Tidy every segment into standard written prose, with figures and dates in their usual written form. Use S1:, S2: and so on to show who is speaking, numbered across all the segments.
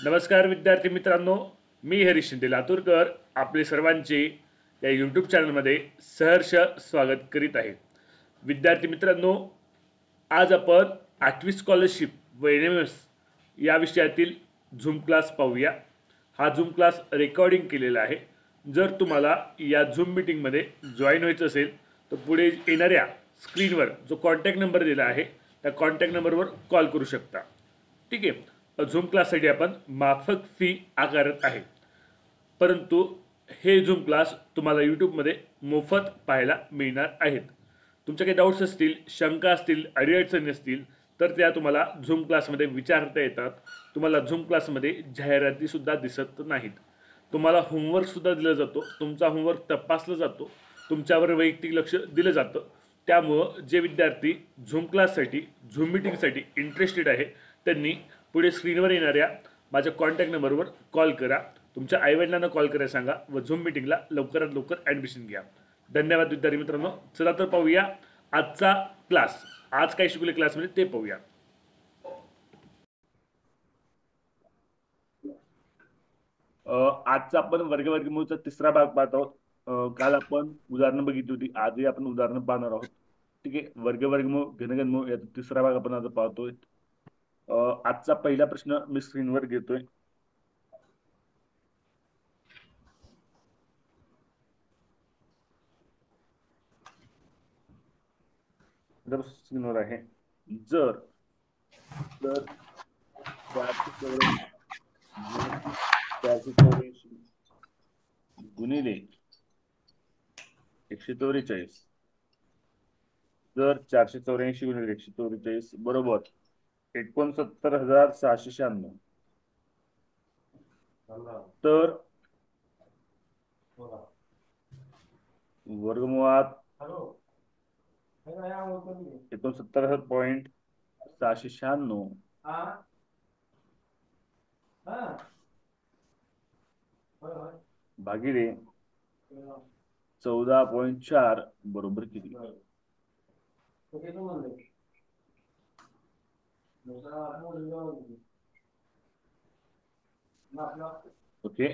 S1: नमस्कार विद्यार्थी मित्रांनो, मी हरीश शिंदे लातूरकर आपले सर्वांचे या यूट्यूब चॅनलमध्ये सहर्ष स्वागत करीत आहे. विद्यार्थी मित्रांनो, आज आपण 8वी स्कॉलरशिप व NMS या विषयातील झूम क्लास पाहूया. हा झूम क्लास रेकॉर्डिंग केलेला आहे. जर तुम्हाला या झूम मीटिंगमध्ये जॉईन व्हायचं असेल तर पुढे येणाऱ्या स्क्रीनवर जो कॉन्टॅक्ट नंबर दिला आहे त्या कॉन्टॅक्ट नंबरवर कॉल करू शकता. ठीक आहे. झूम क्लाससाठी आपण माफक फी आकारत आहे, परंतु हे झूम क्लास तुम्हाला यूट्यूबमध्ये मोफत पाहायला मिळणार आहेत. तुमच्या काही डाऊट्स असतील, शंका असतील, अडीअडचणी असतील तर त्या तुम्हाला झूम क्लासमध्ये विचारता येतात. तुम्हाला झूम क्लासमध्ये जाहिराती सुद्धा दिसत नाहीत. तुम्हाला होमवर्क सुद्धा दिला जातो, तुमचा होमवर्क तपासला जातो, तुमच्यावर वैयक्तिक लक्ष दिलं जातं. त्यामुळं जे विद्यार्थी झूम क्लाससाठी, झूम मीटिंगसाठी इंटरेस्टेड आहे त्यांनी पुढे स्क्रीनवर येणाऱ्या माझ्या कॉन्टॅक्ट नंबरवर कॉल करा. तुमच्या आईवडिलांना कॉल करायला सांगा व झूम मीटिंगला लवकरात लवकर ॲडमिशन घ्या. धन्यवाद विद्यार्थी मित्रांनो. चला तर पाहूया आजचा क्लास. आज काय शिकवले क्लासमध्ये ते पाहूया. आजचा आपण वर्गवर्गमूळचा तिसरा भाग पाहत आहोत. काल आपण उदाहरणं बघितली होती, आजही आपण उदाहरणं पाहणार आहोत. ठीक आहे. वर्गवर्गमूळ, घनघनमूळ याचा तिसरा भाग आपण आज पाहतोय. आजचा पहिला प्रश्न मी स्क्रीनवर घेतोय. स्क्रीनवर आहे. जर जर 484 गुणिले 144, जर 484 गुणिले 144 बरोबर 69,696, तर वर्गमुळात 69,696 भागिले 14.4 बरोबर किती? ओके.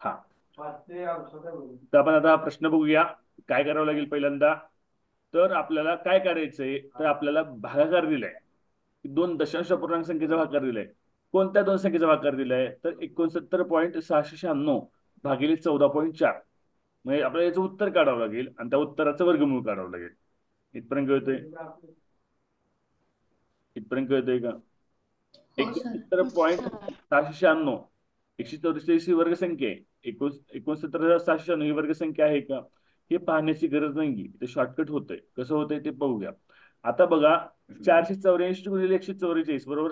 S1: हा, तर आपण आता प्रश्न बघूया. काय करावं लागेल पहिल्यांदा, तर आपल्याला काय करायचंय, तर आपल्याला भागाकार दिलाय, दोन दशांश अपूर्णांक संख्येचा भागाकार दिलाय. कोणत्या दोन संख्येचा भागाकार दिलाय, तर 69.696 भागिले 14.4. म्हणजे आपल्याला याचं उत्तर काढावं लागेल आणि त्या उत्तराचं वर्गमूळ काढावं लागेल. इथपर्यंत कळतंय? इथपर्यंत कळतंय का? 69.696 144 ही वर्गसंख्या आहे. 69,696 ही वर्गसंख्या आहे का, हे पाहण्याची गरज नाही. ते शॉर्टकट होतंय. कसं होतंय ते पाहूया. आता बघा, 484 गुणिले 144 बरोबर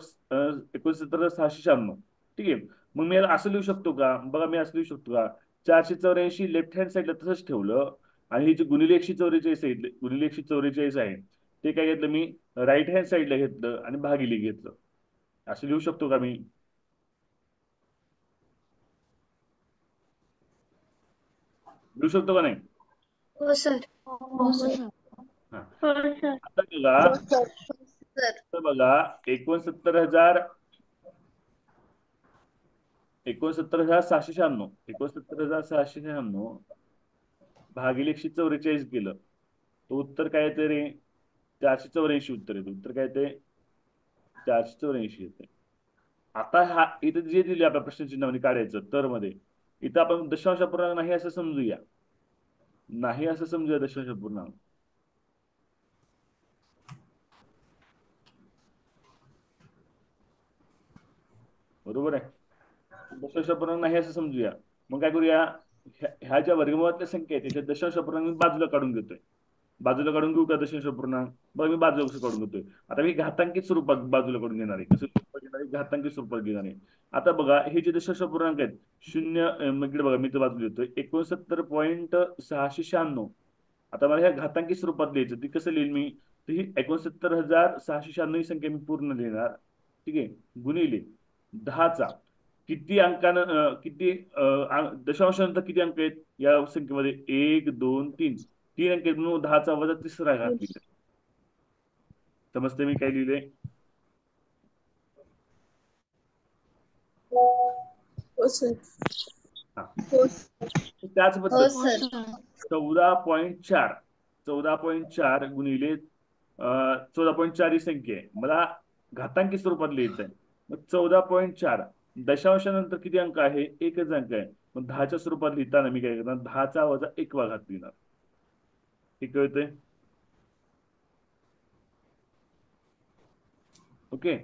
S1: 69,696. ठीक आहे. मग मी याला असं लिहू शकतो का? बघा, मी असं लिहू शकतो का, 484 लेफ्ट हँड साईडला तसंच ठेवलं आणि हे जे गुणिले 144 आहे, गुणिले 144 आहे, ते काय घेतलं मी राईट हँड साईडला घेतलं आणि भागिले घेतलं. असं लिहू शकतो का मी? लिहू शकतो का नाही?
S2: हो सर. हो सर.
S1: आता बघा 69,696 भागिले 144 केलं तर उत्तर काय येते रे? 484 उत्तर येते. उत्तर काय येते? 484 येते. आता हा इथे जे दिले आपल्या प्रश्नचिन्हामध्ये काढायचं तर मध्ये, इथं आपण दशांश अपूर्णांक नाही असं समजूया. नाही असं समजूया दशांश अपूर्णांक. बरोबर आहे. दशांश अपूर्णांक नाही असं समजूया. मग काय करूया, ह्या ज्या वर्गमूळातल्या संख्या आहेत त्याच्या दशांश अपूर्णांक बाजूला काढून घेतोय. बाजूला काढून घेऊ का दशांश अपूर्णांक? बघा, मी बाजूला कसं काढून घेतोय. आता मी घातांकित स्वरूपात बाजूला काढून घेणार आहे. कसं स्वरूपात घेणार आहे? घातांकित स्वरूपात घेणार आहे. आता बघा, हे जे दशांश अपूर्णांक आहेत, शून्य इकडे बघा, मी तर बाजूला येतोय 69.696. आता मला ह्या घातांकी स्वरूपात लिहायचं, ती कसं लिहिल मी? तर ही 69,696 ही संख्या मी पूर्ण लिहिणार. ठीक आहे. गुणिले 10चा किती अंकानं किती दशांशानंतर किती अंक आहेत या संख्येमध्ये? 1, 2, 3 तीन अंक आहेत, म्हणून 10चा वजा तिसरा घात लिहिला. समजते मी काय लिहिले?
S2: हो सर.
S1: हा.
S2: हो
S1: त्याच
S2: हो
S1: पद्धत
S2: सर.
S1: 14.4 14.4 गुणिले 14.4 ही संख्या आहे, मला घातांकी स्वरूपात लिहायचं आहे. मग 14.4 दशांशानंतर किती अंक आहे? एकच अंक आहे. मग 10च्या स्वरूपात लिहिताना मी काय करणार? 10चा वजा 1वा घात लिहिणार. हे कळतंय? ओके.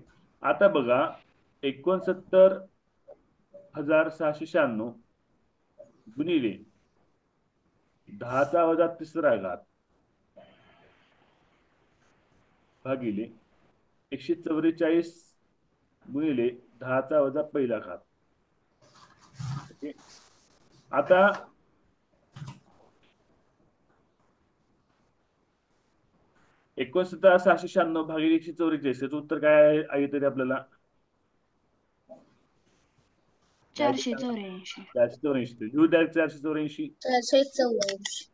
S1: आता बघा 69,696 गुणिले 10चा वजा 3रा घात भागिले 144 गुणिले 10चा वजा पहिला घात. ओके. आता 69,696 भागिले 144 याचं उत्तर काय आहे तरी आपल्याला?
S3: 484.
S1: 484. लिहू द्या 484.
S2: 484.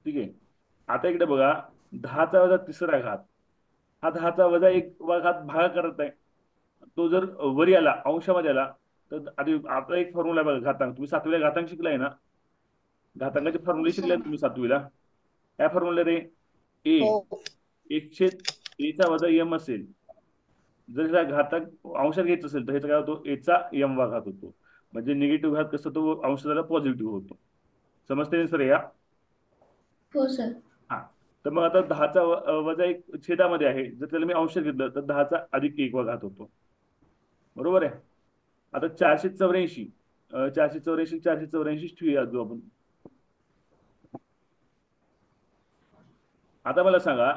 S1: ठीक आहे. आता इकडे बघा 10चा वजा 3रा घात हा 10चा वजा 1वा घात भाग करत आहे. तो जर वरी आला अंशामध्ये आला तर आधी आपला एक फॉर्म्युला बघा घातांक. तुम्ही 7वीला घातांक शिकलाय ना? घातांकाचे फॉर्म्युले शिकले तुम्ही 7वीला. काय फॉर्म्युला रे? ए
S2: हो.
S1: 1/a वजा m असेल. जर ह्याचा घातांक अंशात घ्यायचा असेल तर ह्याचा काय होतो? एचा m वा घात होतो. म्हणजे निगेटिव्ह घात कसं तो अंशाला पॉझिटिव्ह होतो. समजते ना सर या?
S2: हो सर.
S1: हा. तर मग आता 10चा वजा 1 छेदामध्ये आहे. जर त्याला मी अंशात घेतलं तर 10चा अधिक 1 वा घात होतो. बरोबर आहे? आता 484 484 ठेवूया आपण. आता मला सांगा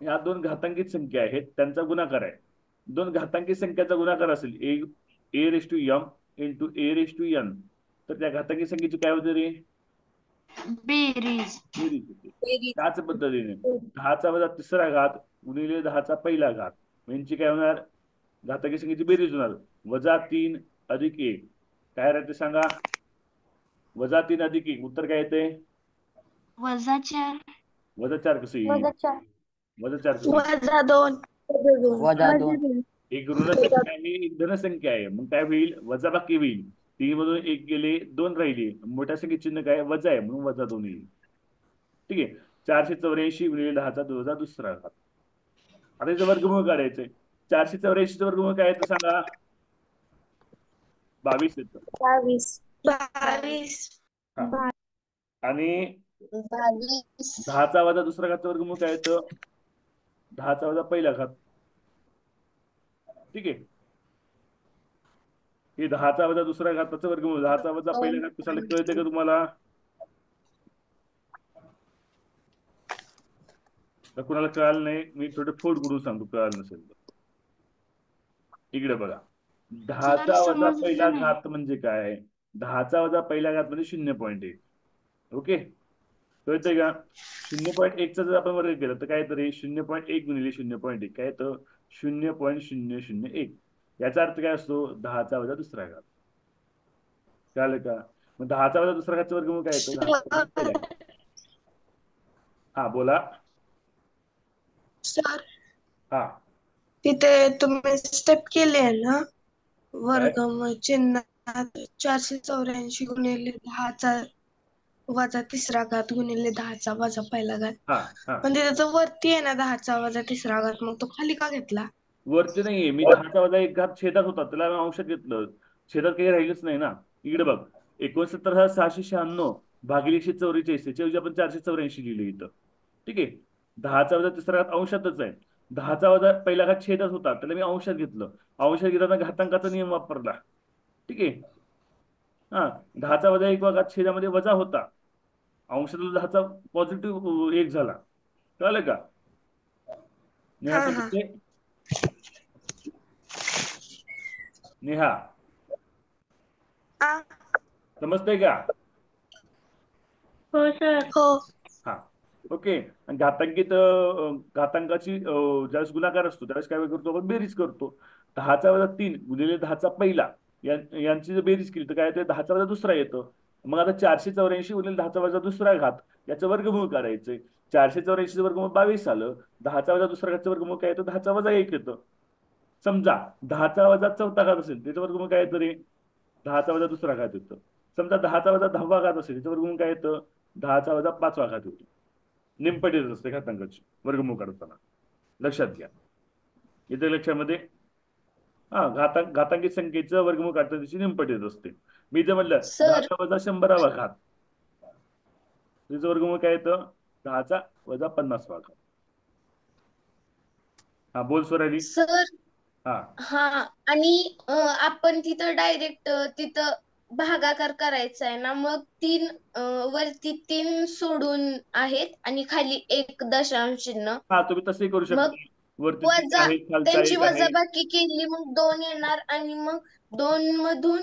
S1: या दोन घातांकित संख्या आहेत त्यांचा गुणाकार आहे. दोन घातांकी संख्याचा गुणाकार असेल A raise to M into A raise to N तर त्या घातांकी संख्येची काय होते रे?
S3: बेरीज.
S1: बेरीज होते. त्याच पद्धतीने 10चा वजा 3रा घात गुणिले 10चा पहिला घात यांची काय होणार? घातांकी संख्येची बेरीज होणार. -3 अधिक 1 काय राहते सांगा? -3 अधिक 1 उत्तर काय येते?
S3: -4.
S1: -4 कसं येईल? -4 कसं येईल?
S2: -2.
S4: -2.
S1: एक ऋण संख्या आहे एक धनसंख्या आहे. मग काय होईल? वजाबाकी होईल. 3 मधून 1 गेले 2 राहिले. मोठ्या संख्येत चिन्ह काय? वजा आहे म्हणून -2 येईल. ठीक आहे. 484 गुणिले 10चा वजा 2रा घात. आता याचं वर्गमूळ काढायचंय. 484 चं वर्गमूळ काय येतं सांगा? 22 येतं.
S2: 22.
S1: आणि
S2: 22.
S1: 10चा वजा 2रा घातचं वर्गमूळ काय येतं? 10चा वजा पहिला घात. ठीक आहे. हे 10चा वजा 2रा घाताचं वर्गमूळ 10चा वजा पहिला घात कशाला कळते का तुम्हाला? तर कुणाला कळालं नाही मी थोडं फोड करून सांगतो कळालं नसेल तर. इकडे बघा 10चा वजा पहिला घात म्हणजे काय? 10चा वजा पहिला घात म्हणजे 0.1. ओके कळतंय का? 0.1चा जर आपण वर्ग केला तर काय तरी 0.1 गुणिले 0.1 काय तर 0.001. याचा अर्थ काय असतो? 10चा वजा 2रा घात. कळलं का? मग 10चा वजा 2रा घातचा वर्गमूळ काय येतो? 10चा वजा पहिला घात. हा बोला.
S2: सर
S1: हा
S2: तिथे तुम्ही स्टेप केली आहे ना वर्गमूळ चिन्हात 484 गुणिले 10चा वजा 3रा घात गुणिले 10चा वजा पहिला घात.
S1: हा हा
S2: पण तिथे तर वरती आहे ना 10चा वजा 3रा घात मग तो खाली का घेतला?
S1: वरती नाहीये. मी 10चा वजा 1 घात छेदात होता त्याला मी अंशात घेतलं. छेदात काही राहिलंच नाही ना. इकडे बघ 69,696 भागिले 144 याच्याऐवजी आपण 484 लिहिले इथं. ठीक आहे. 10चा वजा 3रा घात अंशातच आहे. 10चा वजा पहिला घात छेदात होता त्याला मी अंशात घेतलं. अंशात घेताना घातांकाचा नियम वापरला. ठीक आहे. हा 10चा वजा 1 वा घात छेदामध्ये वजा होता. अंशातला 10चा पॉझिटिव्ह 1 झाला. कळलं का? नेहा
S2: हा, हा.
S1: समजते? नेहा
S2: आ,
S1: समजतंय का?
S2: हो सर. हो.
S1: हा ओके. आणि घातांकाची ज्यावेळेस गुणाकार असतो त्यावेळेस काय करतो आपण? बेरीज करतो. 10चा वजा 3 गुणिले 10चा पहिला यांची जर बेरीज केली तर काय येतं? 10चा वजा 2रा येतं. मग आता 484 गुणिले 10चा वजा 2रा घात याचं वर्गमूळ काढायचंय. 484 वर्गमूळ 22 आलं. 10चा वजा 2रा घातचं वर्गमूळ काय येतं? 10चा वजा 1 येतं. समजा 10चा वजा चौथा घात असेल त्याच्या वर्गमूळ काय येतं रे? 10चा वजा दुसरा घात येतो. समजा 10चा वजा 10वा घात असेल त्याच्या वर्गमूळ काय येतं? 10चा वजा 5वा घात येतो. निमपट येत असते घातांकाची वर्गमूळ काढताना. लक्षात घ्या. इथे लक्षामध्ये घातांकी संख्येचं वर्गमूळ काढताना दिवशी निमपट येत असते. मी जे म्हटलं
S2: सर
S1: 10चा वजा 100वा घात त्याचं वर्गमूळ काय येतं? 10चा वजा 50वा घात. हा बोल स्वराली.
S2: सर
S1: हा
S2: हा आणि आपण तिथं डायरेक्ट तिथं भागाकार करायचा आहे ना, मग वरती 3 सोडून आहेत आणि खाली 1 दशांश चिन्ह.
S1: हा तुम्ही तसंही करू
S2: मग
S1: शकता. वरती 3
S2: वजा
S1: आहे, खालचा
S2: त्यांची
S1: 1 आहे.
S2: वजाबाकी केली मग 2 येणार आणि मग 2 मधून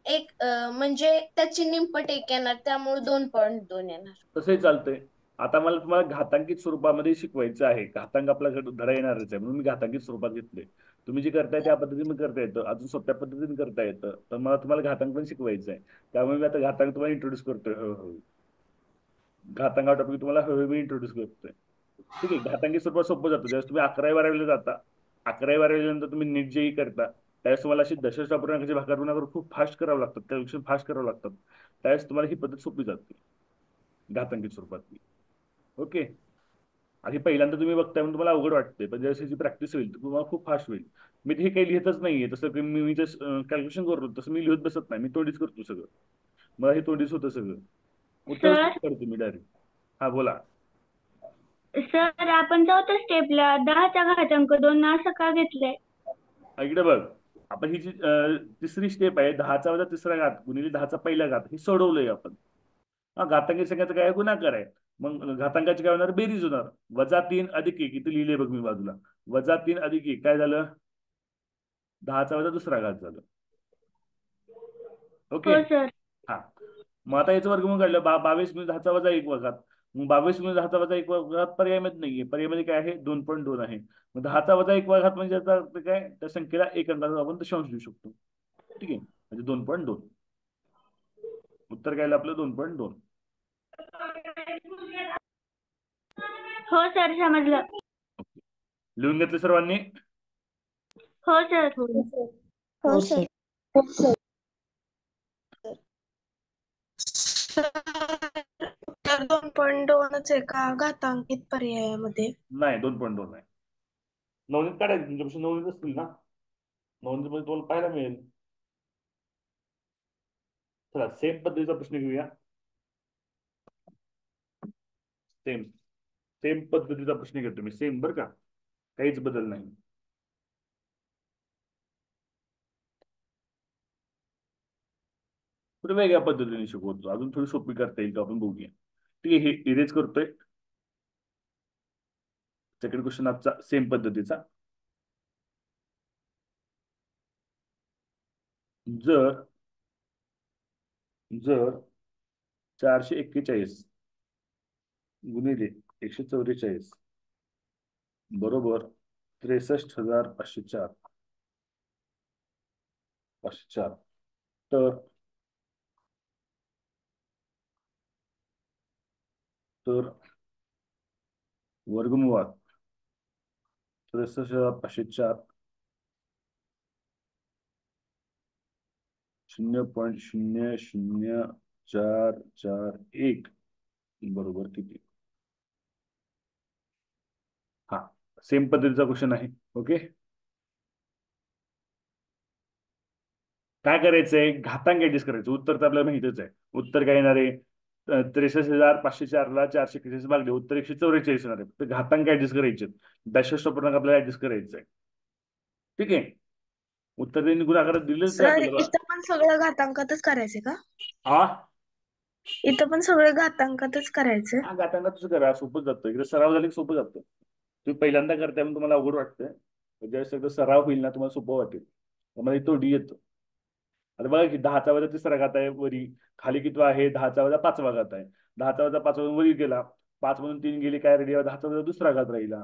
S2: एक म्हणजे त्याची निमपट 1 येणार, त्यामुळे 2.2 येणार.
S1: तसंही चालतंय. आता मला तुम्हाला घातांकित स्वरूपामध्ये शिकवायचं आहे. घातांक आपल्याकडे धडा येणारच आहे म्हणून मी घातांकित स्वरूपात घेतले. तुम्ही जे करताय त्या पद्धतीने करता येतं, अजून सोप्या पद्धतीने करता येतं. तर मला तुम्हाला घातांक पण शिकवायचं आहे. त्यामुळे मी आता घातांक तुम्हाला इंट्रोड्यूस करतोय हळूहळू. घातांक हा टॉपिक तुम्हाला हळूहळू मी इंट्रोड्यूस करतोय. ठीक आहे. घातांकी स्वरूपात सोपं जातं. ज्यावेळेस तुम्ही 11वी-12वीला जाता, 11वी-12वी नंतर तुम्ही नीट जेई करता, त्यावेळेस तुम्हाला अशी दशश अपूर्णांकाची भागाकार खूप फास्ट करावं लागतात, त्यापेक्षा फास्ट करावं लागतात. त्यावेळेस तुम्हाला ही पद्धत सोपी जाते घातांकित स्वरूपातली. ओके. आधी पहिल्यांदा तुम्ही बघताय म्हणून तुम्हाला अवघड वाटते, पण ज्यावेळेस याची प्रॅक्टिस होईल तर तुम्हाला खूप फास्ट होईल. मी हे काही लिहितच नाहीये, तसं की मी जसं कॅल्क्युलेशन करतो तसं मी लिहत बसत नाही, मी तोंडीच करतो सगळं. मला हे तोंडीच होतं सगळं. उत्तर
S3: सर
S1: करतो मी डायरेक्ट. हा बोला.
S3: सर आपण चौथ्या स्टेपला 10चा घातांक 2 असं का घेतलंय?
S1: इकडे बघ, आपण ही जी तिसरी स्टेप आहे 10चा वजा तिसरा घात गुणिले 10चा पहिला घात, हे सोडवलंय आपण. हा घातांकी संख्याचा काय गुणाकार आहे. मग घातांकाची काय होणार? बेरीज होणार. -3 अधिक 1 इथे लिहिले बघ मी बाजूला. -3 अधिक 1 काय झालं? 10चा वजा दुसरा घात झालं. ओके.
S3: हो सर.
S1: हा मग आता याचं वर्गमूळ काढलं 22 म्हणजे 10चा वजा 1 घात. मग 22 म्हणजे 10चा वजा 1 घात पर्यायमध्ये नाहीये. पर्यायमध्ये काय आहे? 2.2 आहे. मग 10चा वजा 1 घात म्हणजे याचा अर्थ काय? त्या संख्येला 1 अंकाचा आपण दशांश देऊ शकतो. ठीक आहे. म्हणजे 2.2. उत्तर काय आलं आपलं? 2.2.
S3: हो सर समजलं.
S1: लिहून घेतलं सर्वांनी?
S3: हो सर.
S4: हो सर.
S2: तर 2.2च आहे का घातांकित पर्यायामध्ये?
S1: नाही 2.2 नाही. नवनीत काढायची तुमच्यापासून नवनीत असतील ना? नवनीत मध्ये तुम्हाला पाहायला मिळेल. चला सेम पद्धतीचा प्रश्न घेऊया. सेम सेम पद्धतीचा प्रश्न घेतो मी. सेम बरं का, काहीच बदल नाही. थोडी वेगळ्या पद्धतीने शिकवतो, अजून थोडी सोपी करता येईल का आपण बघूया. ठीक आहे. हे इरेज करतोय. सेकंड क्वेश्चन आजचा सेम पद्धतीचा. जर जर 441 गुणिले 144 बरोबर 63,504 तर तर वर्गमुळात 63,504 0.00441 बरोबर किती? हा सेम पद्धतीचा क्वेश्चन आहे. ओके. काय करायचंय? घातांक ऍडजस्ट करायचं. उत्तर तर आपल्याला माहितच आहे. उत्तर काय येणार आहे? 63,504ला 441 भागले उत्तर 144 येणार आहे. तर घातांक ऍडजस्ट करायचे. दशांश पूर्णांक आपल्याला ऍडजस्ट करायचं आहे. ठीक आहे. उत्तर त्यांनी गुणाकारात दिलेच आहे
S2: सर
S1: आपल्याला.
S2: इथं पण सगळं घातांकातच करायचे का?
S1: हा
S2: इथं पण सगळं घातांकातच करायचं?
S1: हा घातांकात कसं करा, सोपं जातं. एकदा सराव झाले की सोपं जातं. तुम्ही पहिल्यांदा करताय म्हणून तुम्हाला अवघड वाटतंय. ज्यावेळेस एकदा सराव होईल ना तुम्हाला सोपं वाटेल. तुम्हाला तो डी येतो. आता बघा की 10चा वजा तिसरा घात आहे वरी, खाली किती आहे? 10चा वजा 5वा घात आहे. 10चा वजा 5 वरी गेला, 5 मधून 3 गेले काय राहिली? 10चा वजा दुसरा घात राहिला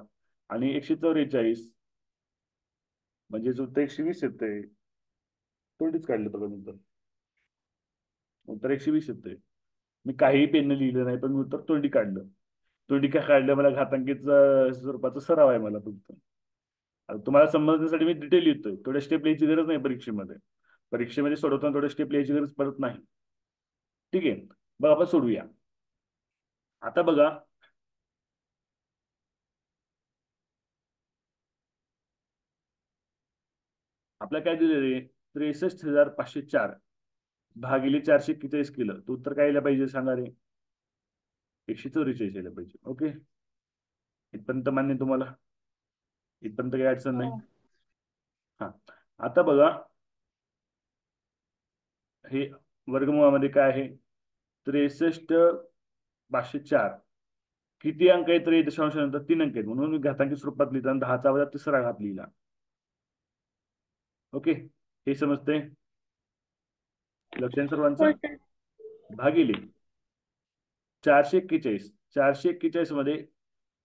S1: आणि 144 म्हणजे उत्तर 120 येतंय. तोंडीच काढलं बघा नंतर. उत्तर 120 येतंय. मी काही पेन लिहिलं नाही, पण मी उत्तर तोंडी काढलं. तोंडी का काढलं? मला घातांकीत स्वरूपाचा सराव आहे मला फक्त. आता तुम्हाला समजण्यासाठी मी डिटेल लिहितोय, थोडे स्टेप लिहायची गरज नाही परीक्षेमध्ये. परीक्षेमध्ये सोडवताना थोडे स्टेप लिहायची गरज पडत नाही. ठीक आहे, बघ आपण सोडूया. आता बघा, आपल्या काय दिले रे, 63,504 भागिले 441 केलं, तर उत्तर काय यायला पाहिजे सांगा रे? 144 यायला पाहिजे. ओके, इथपर्यंत मान्य तुम्हाला? इथपर्यंत काही अडचण नाही. हा, आता बघा, हे वर्गमुळामध्ये काय आहे? 63,504 किती अंक आहेत रे? दशांशानंतर 3 अंक आहेत, म्हणून मी घातांकी स्वरूपात लिहिताना 10चा वजा तिसरा घात लिहिला. ओके, हे समजते? लक्षात सर्वांचं?
S3: हो सर.
S1: भागिले 441. 441 मध्ये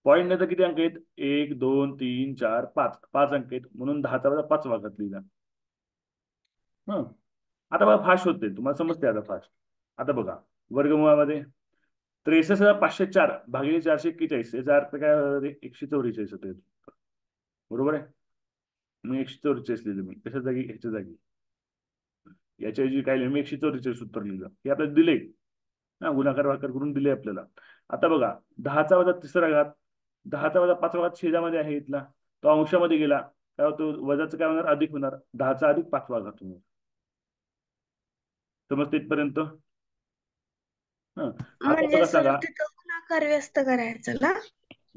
S1: पॉईंट नंतर किती अंक आहेत? 1 2 3 4 5 5 अंक आहेत, म्हणून 10चा वजा 5वा घात लिहिला. आता बघा फास्ट होते, तुम्हाला समजते आता फास्ट. आता बघा वर्गमुळामध्ये 63,504 भागिले 441 याचा अर्थ काय? 144 होते. बरोबर आहे, मी 144 लिहिलं. मी कशा जागी? ह्याच्या जागी. याच्या ऐवजी काय लिहिलं मी? 144 उत्तर लिहिलं. हे आपल्याला दिले ना, गुणाकार भागाकार करून दिले आपल्याला. आता बघा 10चा वजा तिसरा घात, 10चा वजा 5वा घात छेदामध्ये आहे इथला, तो अंशामध्ये गेला, काय होतो? वजाचं काय होणार? अधिक होणार. 10चा अधिक 5वा घात होणार. समजते इथपर्यंत? आता
S2: म्हणजे
S1: बघा
S2: सर
S1: सांगा,
S2: तिथं गुणाकार व्यस्त करायचं ना?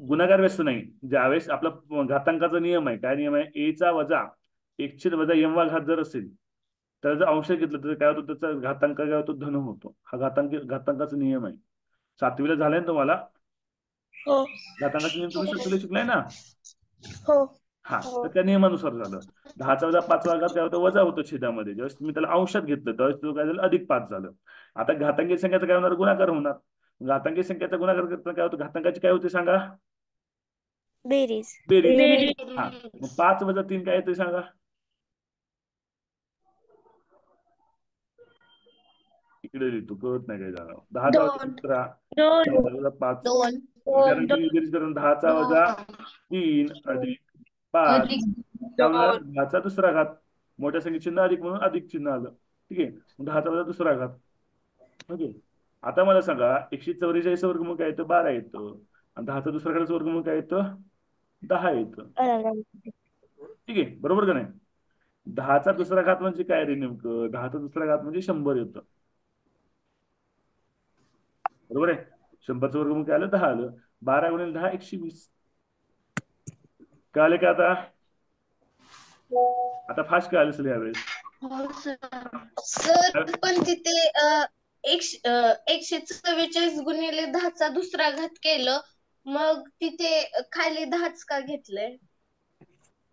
S1: गुणाकार व्यस्त नाही. ज्यावेळेस आपला घातांकाचा नियम आहे, काय नियम आहे? ए चा वजा 1 वजा m वा घात जर असेल, तर जर अंश घेतलं तर काय होतं? त्याचा घातांक काय होतो? धन होतो. हा घातांकाचा नियम आहे. 7वीला झालाय ना तुम्हाला?
S2: हो
S1: घातांकाचा नियम तुम्ही 7वीला शिकलाय ना?
S2: हो
S1: हा, तर त्या नियमानुसार झालं. 10चा वजा 5वा घात काय होतं? वजा होतो छेदामध्ये. ज्यावेळेस तुम्ही त्याला अंशात घेतलं त्यावेळेस तो काय झालं? अधिक 5 झालं. आता घातांकी संख्याचा काय होणार? गुणाकार होणार. घातांकी संख्याचा गुणाकार करताना काय होतं? घातांकाची काय होते सांगा?
S4: बेरीज.
S1: बेरीज. हा, मग 5 वजा 3 काय येते सांगा? इकडे लिहितो, कळत नाही काय झालं. 10चा वजा
S2: 2
S1: 17
S3: 2
S1: वजा 5
S2: 2
S1: विचारांची बेरीज करून 10चा वजा 3 अधिक 5 काय होणार? 10चा दुसरा घात. मोठ्या संख्ये चिन्ह अधिक म्हणून अधिक चिन्ह आलं. ठीक आहे, 10चा वजा दुसरा घात. ओके, आता मला सांगा 144 वर्गमूळ काय येतं? 12 येतं. आणि 10चा दुसरा घाताचं वर्गमूळ काय येतं? 10 येतं. ठीक आहे, बरोबर का नाही? 10चा दुसरा घात म्हणजे काय रे नेमकं? 10चा दुसरा घात म्हणजे 100 येतं. बरोबर आहे, 100चं वर्गमूळ काय आलं? 10 आलं. 12 गुणिले 10 120. कळाले का आता? आता फास्ट कळालं असेल यावेळेस.
S2: सर पण तिथे 144 गुणिले 10चा दुसरा घात केलं, मग तिथे खाली 10च का घेतलंय?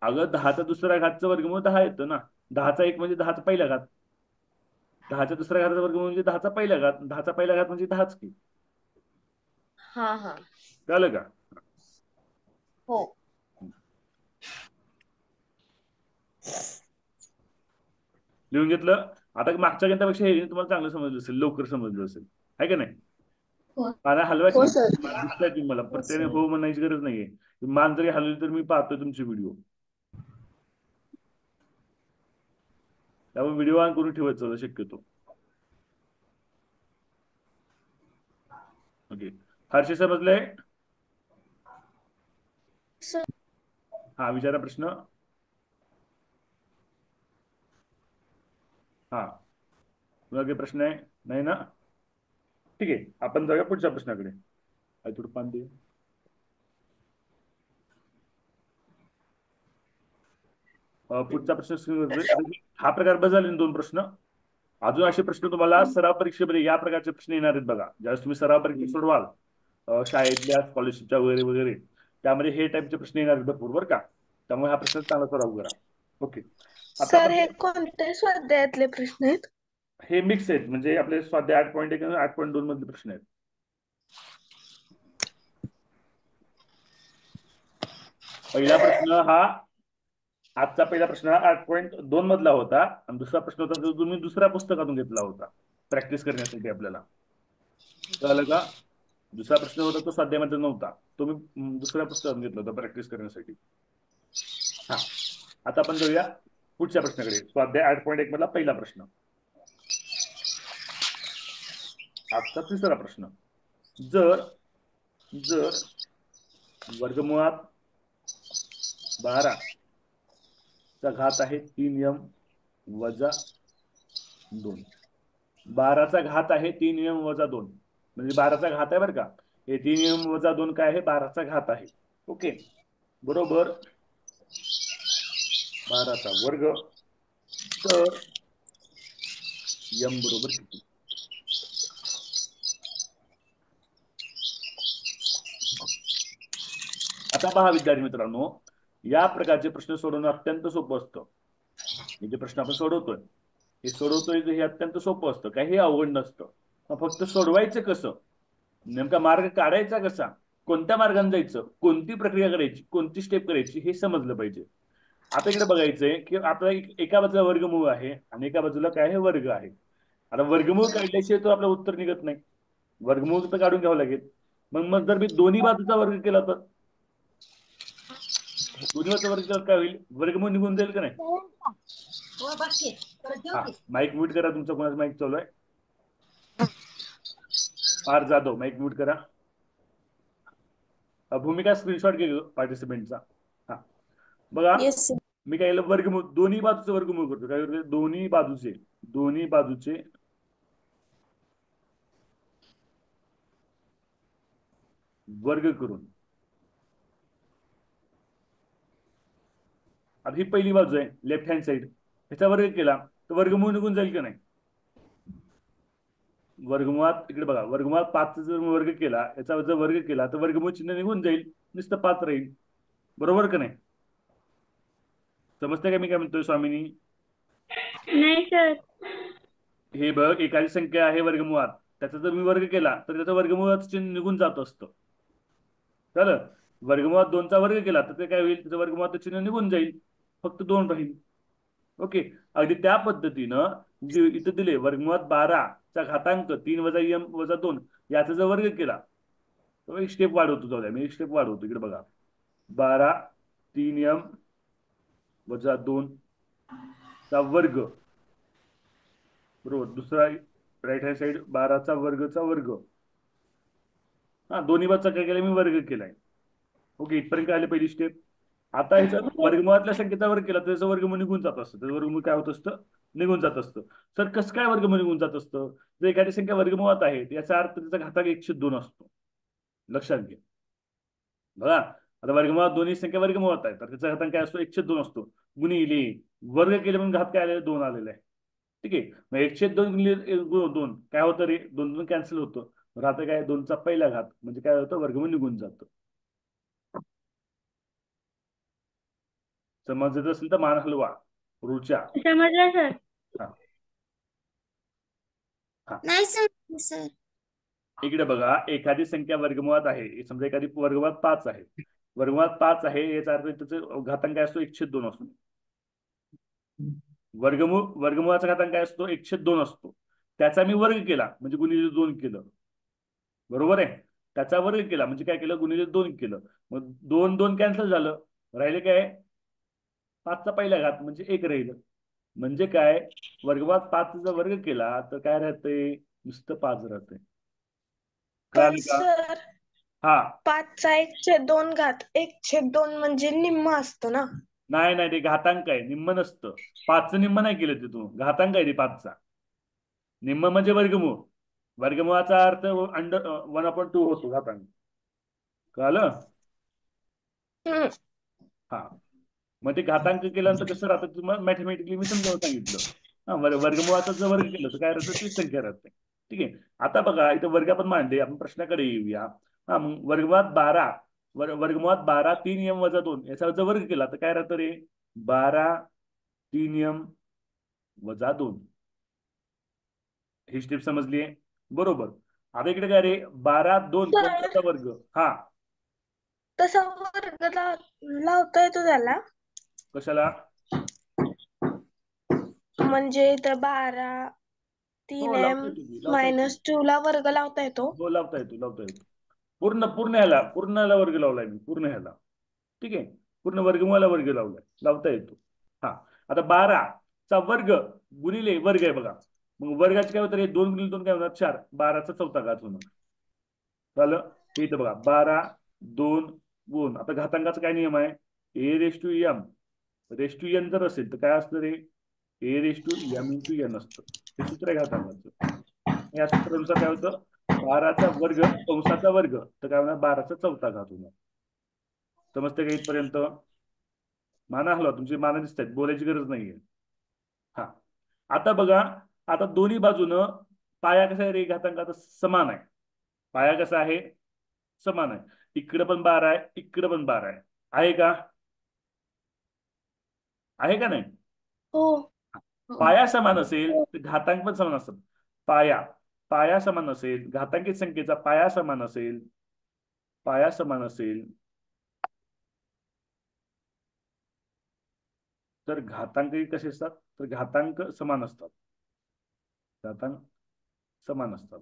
S1: अगं 10चा दुसरा घातचं वर्गमूळ 10 येतं ना. 10चा 1 म्हणजे 10चा पहिला घात. 10च्या दुसऱ्या घाताचा वर्गमूळ म्हणजे 10चा पहिला घात. 10चा पहिला घात म्हणजे 10च की.
S2: हा हा
S1: कळलं का?
S2: हो.
S1: लिहून घेतलं? आता मागच्या गणितापेक्षा हे तुम्हाला चांगलं समजलं असेल, लवकर समजलं असेल, आहे का नाही? पाना हलवा की दिसताय तुम्ही मला, प्रत्येकाने हो म्हणायची गरज नाहीये. मान जरी हलवली तर मी पाहतोय तुमचे व्हिडिओ, त्यामुळे व्हिडिओ ऑन करून ठेवायचं शक्यतो. ओके, फारसे समजलंय? हा, विचारा प्रश्न. हा, तुला काही प्रश्न आहे? नाही ना? ठीक आहे, आपण जाऊया पुढच्या प्रश्नाकडे. थोडं पान दे. पुढचा प्रश्न हा प्रकार बदलले 2 प्रश्न. अजून असे प्रश्न तुम्हाला सराव परीक्षेमध्ये या प्रकारचे प्रश्न येणार आहेत बघा. ज्यावेळेस तुम्ही सराव परीक्षा सोडवाल शाळेतल्या स्कॉलरशिपच्या वगैरे वगैरे, त्यामध्ये हे टाईपचे प्रश्न येणार आहेत भरपूर, बरं का? त्यामुळे हा प्रश्न चांगला सराव करा. ओके, आता
S2: सर हे कोणत्या स्वाध्यायातले प्रश्न आहेत?
S1: हे मिक्स आहेत, म्हणजे आपले स्वाध्याय 8.1 आणि 8.2 मधले प्रश्न आहेत. पहिला प्रश्न हा, आजचा पहिला प्रश्न हा 8.2 मधला होता, आणि दुसरा प्रश्न होता जो तुम्ही दुसऱ्या पुस्तकातून घेतला होता प्रॅक्टिस करण्यासाठी आपल्याला. कळलं का? दुसरा प्रश्न होता तो स्वाध्यायामध्ये नव्हता, तो मी दुसऱ्या पुस्तकातून घेतला होता प्रॅक्टिस करण्यासाठी. हा, आता आपण जाऊया पुढच्या प्रश्नाकडे. स्वाध्याय 8.1 मधला पहिला प्रश्न, आजचा तिसरा प्रश्न. जर जर वर्गमुळात 12 चा घात आहे 3m वजा 2, 12 चा घात आहे 3m वजा 2, म्हणजे 12 चा घात आहे बरं का. हे 3m वजा 2 काय आहे? 12 चा घात आहे. ओके, बरोबर 12 चा वर्ग. तर m बरोबर किती? आता पहा विद्यार्थी मित्रांनो, या प्रकारचे प्रश्न सोडवणं अत्यंत सोपं असतं. हे जे प्रश्न आपण सोडवतोय हे अत्यंत सोपं असतं, काही अवघड नसतं. मग फक्त सोडवायचं कसं, नेमका मार्ग काढायचा कसा, कोणत्या मार्गाने जायचं, कोणती प्रक्रिया करायची, कोणती स्टेप करायची, हे समजलं पाहिजे. आता इकडे बघायचंय की आपला एका बाजूला वर्गमूळ आहे आणि एका बाजूला काय आहे? वर्ग आहे. आता वर्गमूळ काढल्याशिवाय तो आपलं उत्तर निघत नाही, वर्गमूळ तर काढून घ्यावं लागेल. मग मग जर मी दोन्ही बाजूचा वर्ग केला तर दोन्ही बाजूचा वर्ग केला काय होईल? वर्गमूळ निघून जाईल का नाही? हा, माईक म्यूट करा तुमचा, कोणाचा माईक चालू आहे? पार जाधव, माईक म्यूट करा. भूमिका स्क्रीनशॉट घे पार्टिसिपेंटचा. हा बघा,
S2: येस सर.
S1: मी काय केलं? वर्गमूळ, दोन्ही बाजूचे वर्गमूळ करतो. काय करतो? दोन्ही बाजूचे वर्ग करून. आता ही पहिली बाजू आहे, लेफ्ट हँड साइड, ह्याचा वर्ग केला तर वर्गमूळ निघून जाईल का नाही? वर्गमुळात इकडे बघा, वर्गमुळात 5 जर वर्ग केला, याचा जर वर्ग केला तर वर्गमूळ चिन्ह निघून जाईल, नुसतं 5 राहील. बरोबर का नाही? समजते का मी काय म्हणतोय स्वामिनी?
S3: नाही सर.
S1: हे बघ, एखादी संख्या आहे वर्गमुळात, त्याचा जर मी वर्ग केला तर त्याचं वर्गमुळाचं चिन्ह निघून जात असतं. झालं. वर्गमुळात 2चा वर्ग केला तर ते काय होईल? त्याचं वर्गमुळाचं चिन्ह निघून जाईल, फक्त 2 राहील. ओके, अगदी त्या पद्धतीनं जे इथं दिले, वर्गमुळात 12 चा घातांक 3 वजा m वजा 2, याचा जर वर्ग केला तर एक स्टेप वाढवतो. जाऊ द्या, मी एक स्टेप वाढवतो. इकडे बघा, 12 3m वजा 2 चा वर्ग, बरोबर. दुसरा राईट हँड साइड 12 चा वर्गचा वर्ग. हा, दोन्ही बाजूचा काय केलाय? मी वर्ग केलाय. ओके, इथपर्यंत आले पहिली स्टेप. आता ह्याचा वर्गमुळातल्या संख्येचा वर्ग केला तर त्याचं वर्गमूळ निघून जात असतं, त्याचं वर्गमूळ काय होत असतं? निघून जात असतं. सर कसं काय वर्गमूळ निघून जात असतं? जर एखादी संख्या वर्गमुळात आहे याचा अर्थ त्याचा घातांक 102 असतो. लक्षात घ्या. बघा, आता वर्गमुळात दोन्ही संख्या वर्गमुळात आहे तर त्याचा घातांक काय असतो? 102 असतो. गुणिले वर्ग केले म्हणून घात काय आलेला? 2 आलेला आहे. ठीक आहे, मग 102 गुणिले 2 काय होतं रे? 2 2 कॅन्सल होतं. राहतं काय? 2चा पहिला घात, म्हणजे काय होतं? वर्गमूळ निघून जातं. समजत असेल तर मान हलवा. रुचा.
S3: समजलं सर.
S1: हा हा,
S4: नाही समजलं सर.
S1: इकडे बघा, एखादी संख्या वर्गमुळात आहे, समजा एखादी वर्गमुळात 5 आहे, वर्गमुळात 5 आहे याचा अर्थ त्याचं घातांक काय असतो? 102 असतो. वर्गमुळाचा घातांक काय असतो? 102 असतो. त्याचा मी वर्ग केला म्हणजे गुणिले 2 केलं, बरोबर आहे. त्याचा वर्ग केला म्हणजे काय केलं? गुणिले 2 केलं. मग 2 2 कॅन्सल झालं, राहिले काय? 5चा पहिला घात म्हणजे 1 राहिलं. म्हणजे काय? वर्गमुळात 5चा वर्ग केला तर काय राहतंय? नुसतं 5 राहतंय.
S2: पण
S1: कळालं का?
S2: सर,
S1: हा,
S2: 5चा 1/2 घात 1/2 म्हणजे निम्म असतं ना?
S1: नाही नाही, ते घातांक आहे, निम्म नसतं. 5चं निम्म नाही केलं ते, तू घातांक आहे ते 5चा. निम्म म्हणजे वर्गमूळ. वर्गमुळाचा अर्थ अंडर 1/2 होतो घातांक. कळालं?
S2: हम्म.
S1: हा, मग ते घातांक केल्यानंतर कसं राहतं तुम्हाला मॅथमॅटिकली मी समजावून सांगितलं. हा, वर्गमुळाचा जर वर्ग केलं तर काय राहतं? तीच संख्या राहते. ठीक आहे, आता बघा इथं वर्ग आपण मांडले, आपण प्रश्नाकडे येऊया. हा, मग वर्गमुळात 12 3m वजा 2 याचा जर वर्ग केला तर काय राहतं रे? 12 3m वजा 2. ही स्टेप समजली आहे? बरोबर. आता इकडे काय रे? 12 2
S2: सर,
S1: कोणत्याचा वर्ग? हा,
S2: तसा वर्ग लावता येतो त्याला?
S1: कशाला?
S2: म्हणजे इथं 12
S1: हो,
S2: 3m
S1: लावता येतो, लावता येतो.
S2: -2 ला वर्ग लावता येतो?
S1: हो, लावता येतो, लावता येतो. पूर्ण पूर्ण ह्याला वर्ग लावलाय मी, पूर्ण ह्याला. ठीक आहे, पूर्ण वर्गमूळाला वर्ग लावता येतो. हा, आता 12चा वर्ग गुणिले वर्ग आहे बघा. मग वर्गाचे काय होतं, 2 गुणिले 2 काय होणार 4, 12चा चौथा घात होणार. झालं. हे इथं बघा 12 2 गुण. आता घातांकाचा काय नियम आहे, A raise to M raise to N जर असेल तर काय असतं रे, A raise to M into N असतं. हे सूत्र आहे घातांकाचं. या सूत्रानुसार काय होतं, 12चा वर्ग कंसाचा वर्ग तर काय होणार 12चा चौथा घात होणार. समजते का इथपर्यंत? माना हलवा, तुमची माना दिसत आहेत, बोलायची गरज नाहीये. हा, आता बघा, आता दोन्ही बाजूनं पाया कसा आहे रे घातांकाचा, समान आहे. पाया कसा आहे, समान आहे. इकडे पण 12 आहे, इकडे पण 12 आहे. आहे का, आहे का नाही?
S2: हो.
S1: पाया समान असेल तर घातांक पण समान असतात. पाया पाया समान असेल, घातांकित संख्येचा पाया समान असेल, पाया समान असेल तर घातांक कसे असतात, तर घातांक समान असतात. घातांक समान असतात.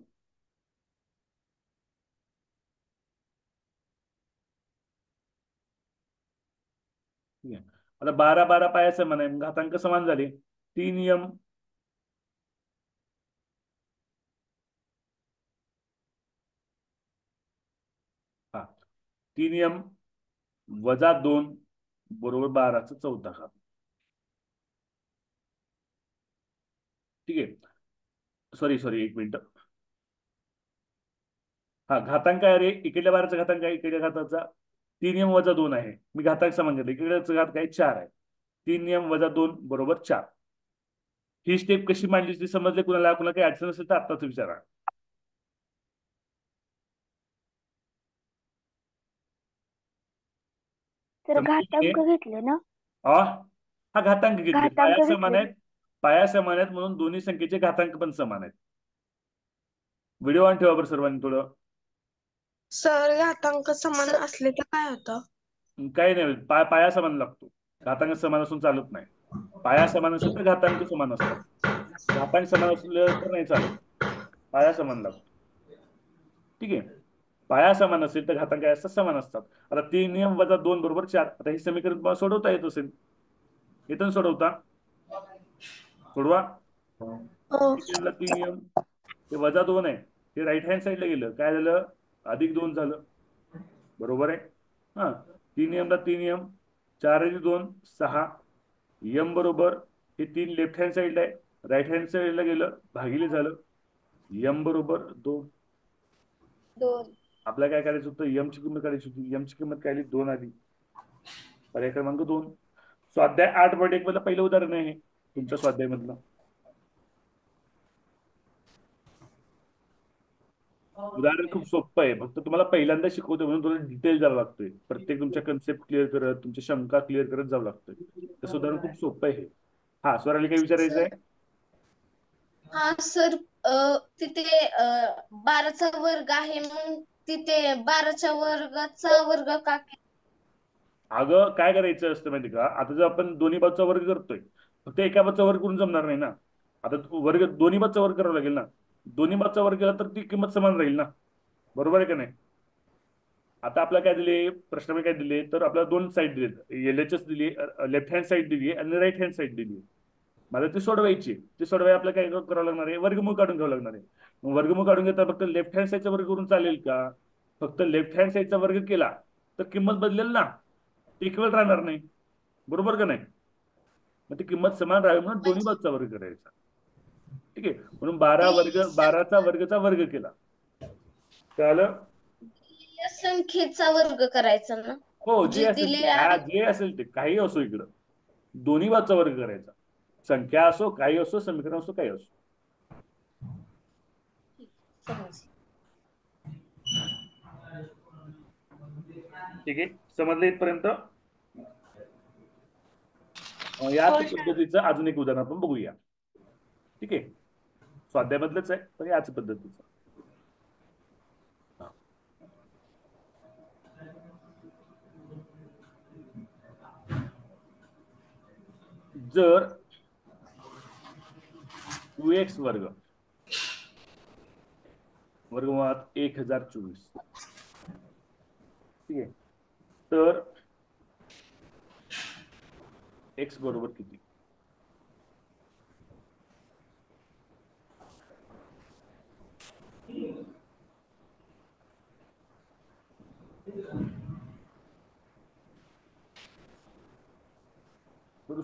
S1: ठीक आहे. आता 12 12 पाया समान आहे, घातांक समान झाले. 3 यम हा 3 यम वजा 2 बरोबर 12चा चौथा घात. ठीक आहे. Sorry 1 minute. हा, घातांक काय रे, इकडल्या 12चा घातांक आहे, इकडल्या घाताचा 3 यम वजा 2 आहे. मी घातांक समान घेतले, इकडे घात काय 4 आहे. 3 यम वजा 2 बरोबर 4. ही स्टेप कशी मांडली ती समजले कुणाला काही अडचण असेल तर आत्ताच विचारा.
S4: तर घातांक घेतले ना?
S1: हा घातांक घेतले,
S4: घातांक
S1: पाया समान
S4: घेतले.
S1: आहेत. पाया समान आहेत म्हणून दोन्ही संख्येचे घातांक पण समान आहेत. व्हिडिओ ऑन ठेवा बरं सर्वांनी थोडं.
S2: सर घातांक समान असले तर काय होतं?
S1: काही नाही, पाया समान लागतो. घातांक समान असून चालत नाही. पाया समान असेल तर घातांक समान असतात. घातांक समान असलं तर नाही चालत, पाया समान लागतो. ठीक आहे. पाया समान असेल तर घातांक काय असतात, समान असतात. आता 3 यम वजा 2 बरोबर 4. आता हे समीकरण तुम्हाला सोडवता येत असेल, येतं सोडवता, सोडवा.
S2: हो.
S1: 3 यम ते वजा 2 आहे, ते राईट हँड साईडला गेलं, काय झालं अधिक 2 झालं. बरोबर आहे. हा, 3 यमला 3 यम, 4 2 6 यम बरोबर हे 3 लेफ्ट हँड साईडला आहे, राईट हँड साईडला गेलं भागिले झालं. यम बरोबर 2. आपल्याला काय करायचं होतं, यमची किंमत काढायची होती. यमची किंमत काय आली 2 आली. पर्याय क्रमांक 2. स्वाध्याय 8.1 मधलं पहिलं उदाहरण आहे तुमच्या स्वाध्याय मधलं. उदाहरण खूप सोपं आहे, फक्त तुम्हाला पहिल्यांदा शिकवतो म्हणून थोडं डिटेल जावं लागतोय. प्रत्येक तुमच्या कन्सेप्ट क्लिअर करत, तुमच्या शंका क्लिअर करत जावं लागतोय. तसं उदाहरण खूप सोपं आहे. हा, स्वराली काय विचारायचं आहे?
S5: हा सर, तिथे 12चा वर्ग आहे म्हणून तिथे 12च्या वर्गाचा वर्ग का केला?
S1: अगं काय करायचं असतं माहिती का, आता जर आपण दोन्ही बाजूचा वर्ग करतोय, फक्त एका बाजूचा वर्ग करून जमणार नाही ना. आता वर्ग दोन्ही बाजूचा वर्ग करावा लागेल ना. दोन्ही बाजूचा वर्ग केला तर ती किंमत समान राहील ना. बरोबर आहे का नाही? आता आपल्याला काय दिले प्रश्नामध्ये, काय दिले तर आपल्याला 2 साईड दिले, LHS दिली, लेफ्ट हँड साईड दिली आणि राईट हँड साईड दिली. मला ती सोडवायची. ती सोडवाय आपल्याला काय करावं लागणार आहे, वर्गमूळ काढून घ्यावं लागणार आहे. मग वर्गमूळ काढून घेता फक्त लेफ्ट हँड साईडचा वर्ग करून चालेल का? फक्त लेफ्ट हँड साईडचा वर्ग केला तर किंमत बदलेल ना, इक्वल राहणार नाही. बरोबर का नाही? मग ती किंमत समान राहावी म्हणून दोन्ही बाजूचा वर्ग करायचा. ठीक आहे, म्हणून 12चा वर्गचा वर्ग केला. कळालं?
S5: या संख्येचा वर्ग करायचा ना,
S1: हो, जे
S5: जे
S1: असेल
S5: दिले
S1: ते,
S5: आहे.
S1: जे असेल ते, काही असो, इकडं दोन्ही बाजूचा वर्ग करायचा. संख्या असो, काही असो, समीकरण असो, काही असो.
S5: समज.
S1: ठीक आहे, समजलं इथपर्यंत? याच पद्धतीचं अजून एक उदाहरण आपण बघूया. ठीक आहे, स्वाध्यायामधलंच आहे पण याच पद्धतीचं. जर 2x वर्ग वर्गमुळात 1024, ठीक आहे, तर एक्स बरोबर किती?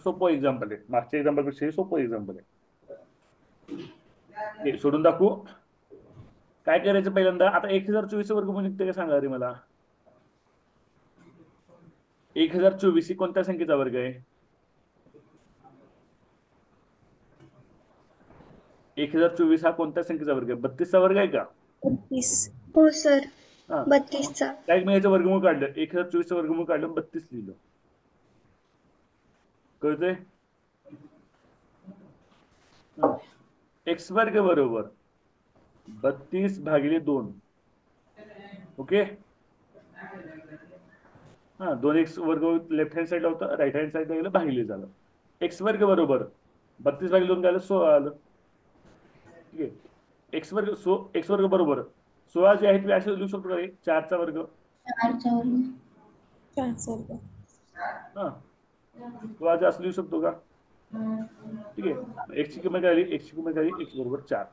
S1: सोपं एक्झाम्पल आहे, मागच्या एक्झाम्पल पेक्षा सोपं एक्झाम्पल आहे. हे सोडून दाखवू. काय करायचं पहिल्यांदा, आता 1024 वर्गमूळ निघते का सांगा रे मला. 1024 ही कोणत्या संख्येचा वर्ग आहे? 1024 हा कोणत्या संख्येचा वर्ग आहे? 32चा वर्ग आहे का?
S2: 32. हो सर,
S1: हा
S2: 32चा.
S1: काय मी याचं वर्गमूळ काढलं, 1024 वर्गमूळ काढलं, 32 लिहिलं. कळतंय? एक्स वर्ग बरोबर 32/2. ओके. हा 2x वर्ग लेफ्ट हँड साईडला होता, राईट हँड साईडला गेलं, भागिले झालं. एक्स वर्ग बरोबर 32/2 काय आलं? 16 आलं. ठीक आहे. एक्स वर्ग बरोबर 16 जे आहे ते असे लिहू शकतो का रे? 4चा वर्ग.
S2: 4चा वर्ग.
S1: हा 16 असं लिहू शकतो का? ठीक आहे. एक्स ची किंमत काय आली? एक्स ची किंमत आली एक्स बरोबर 4.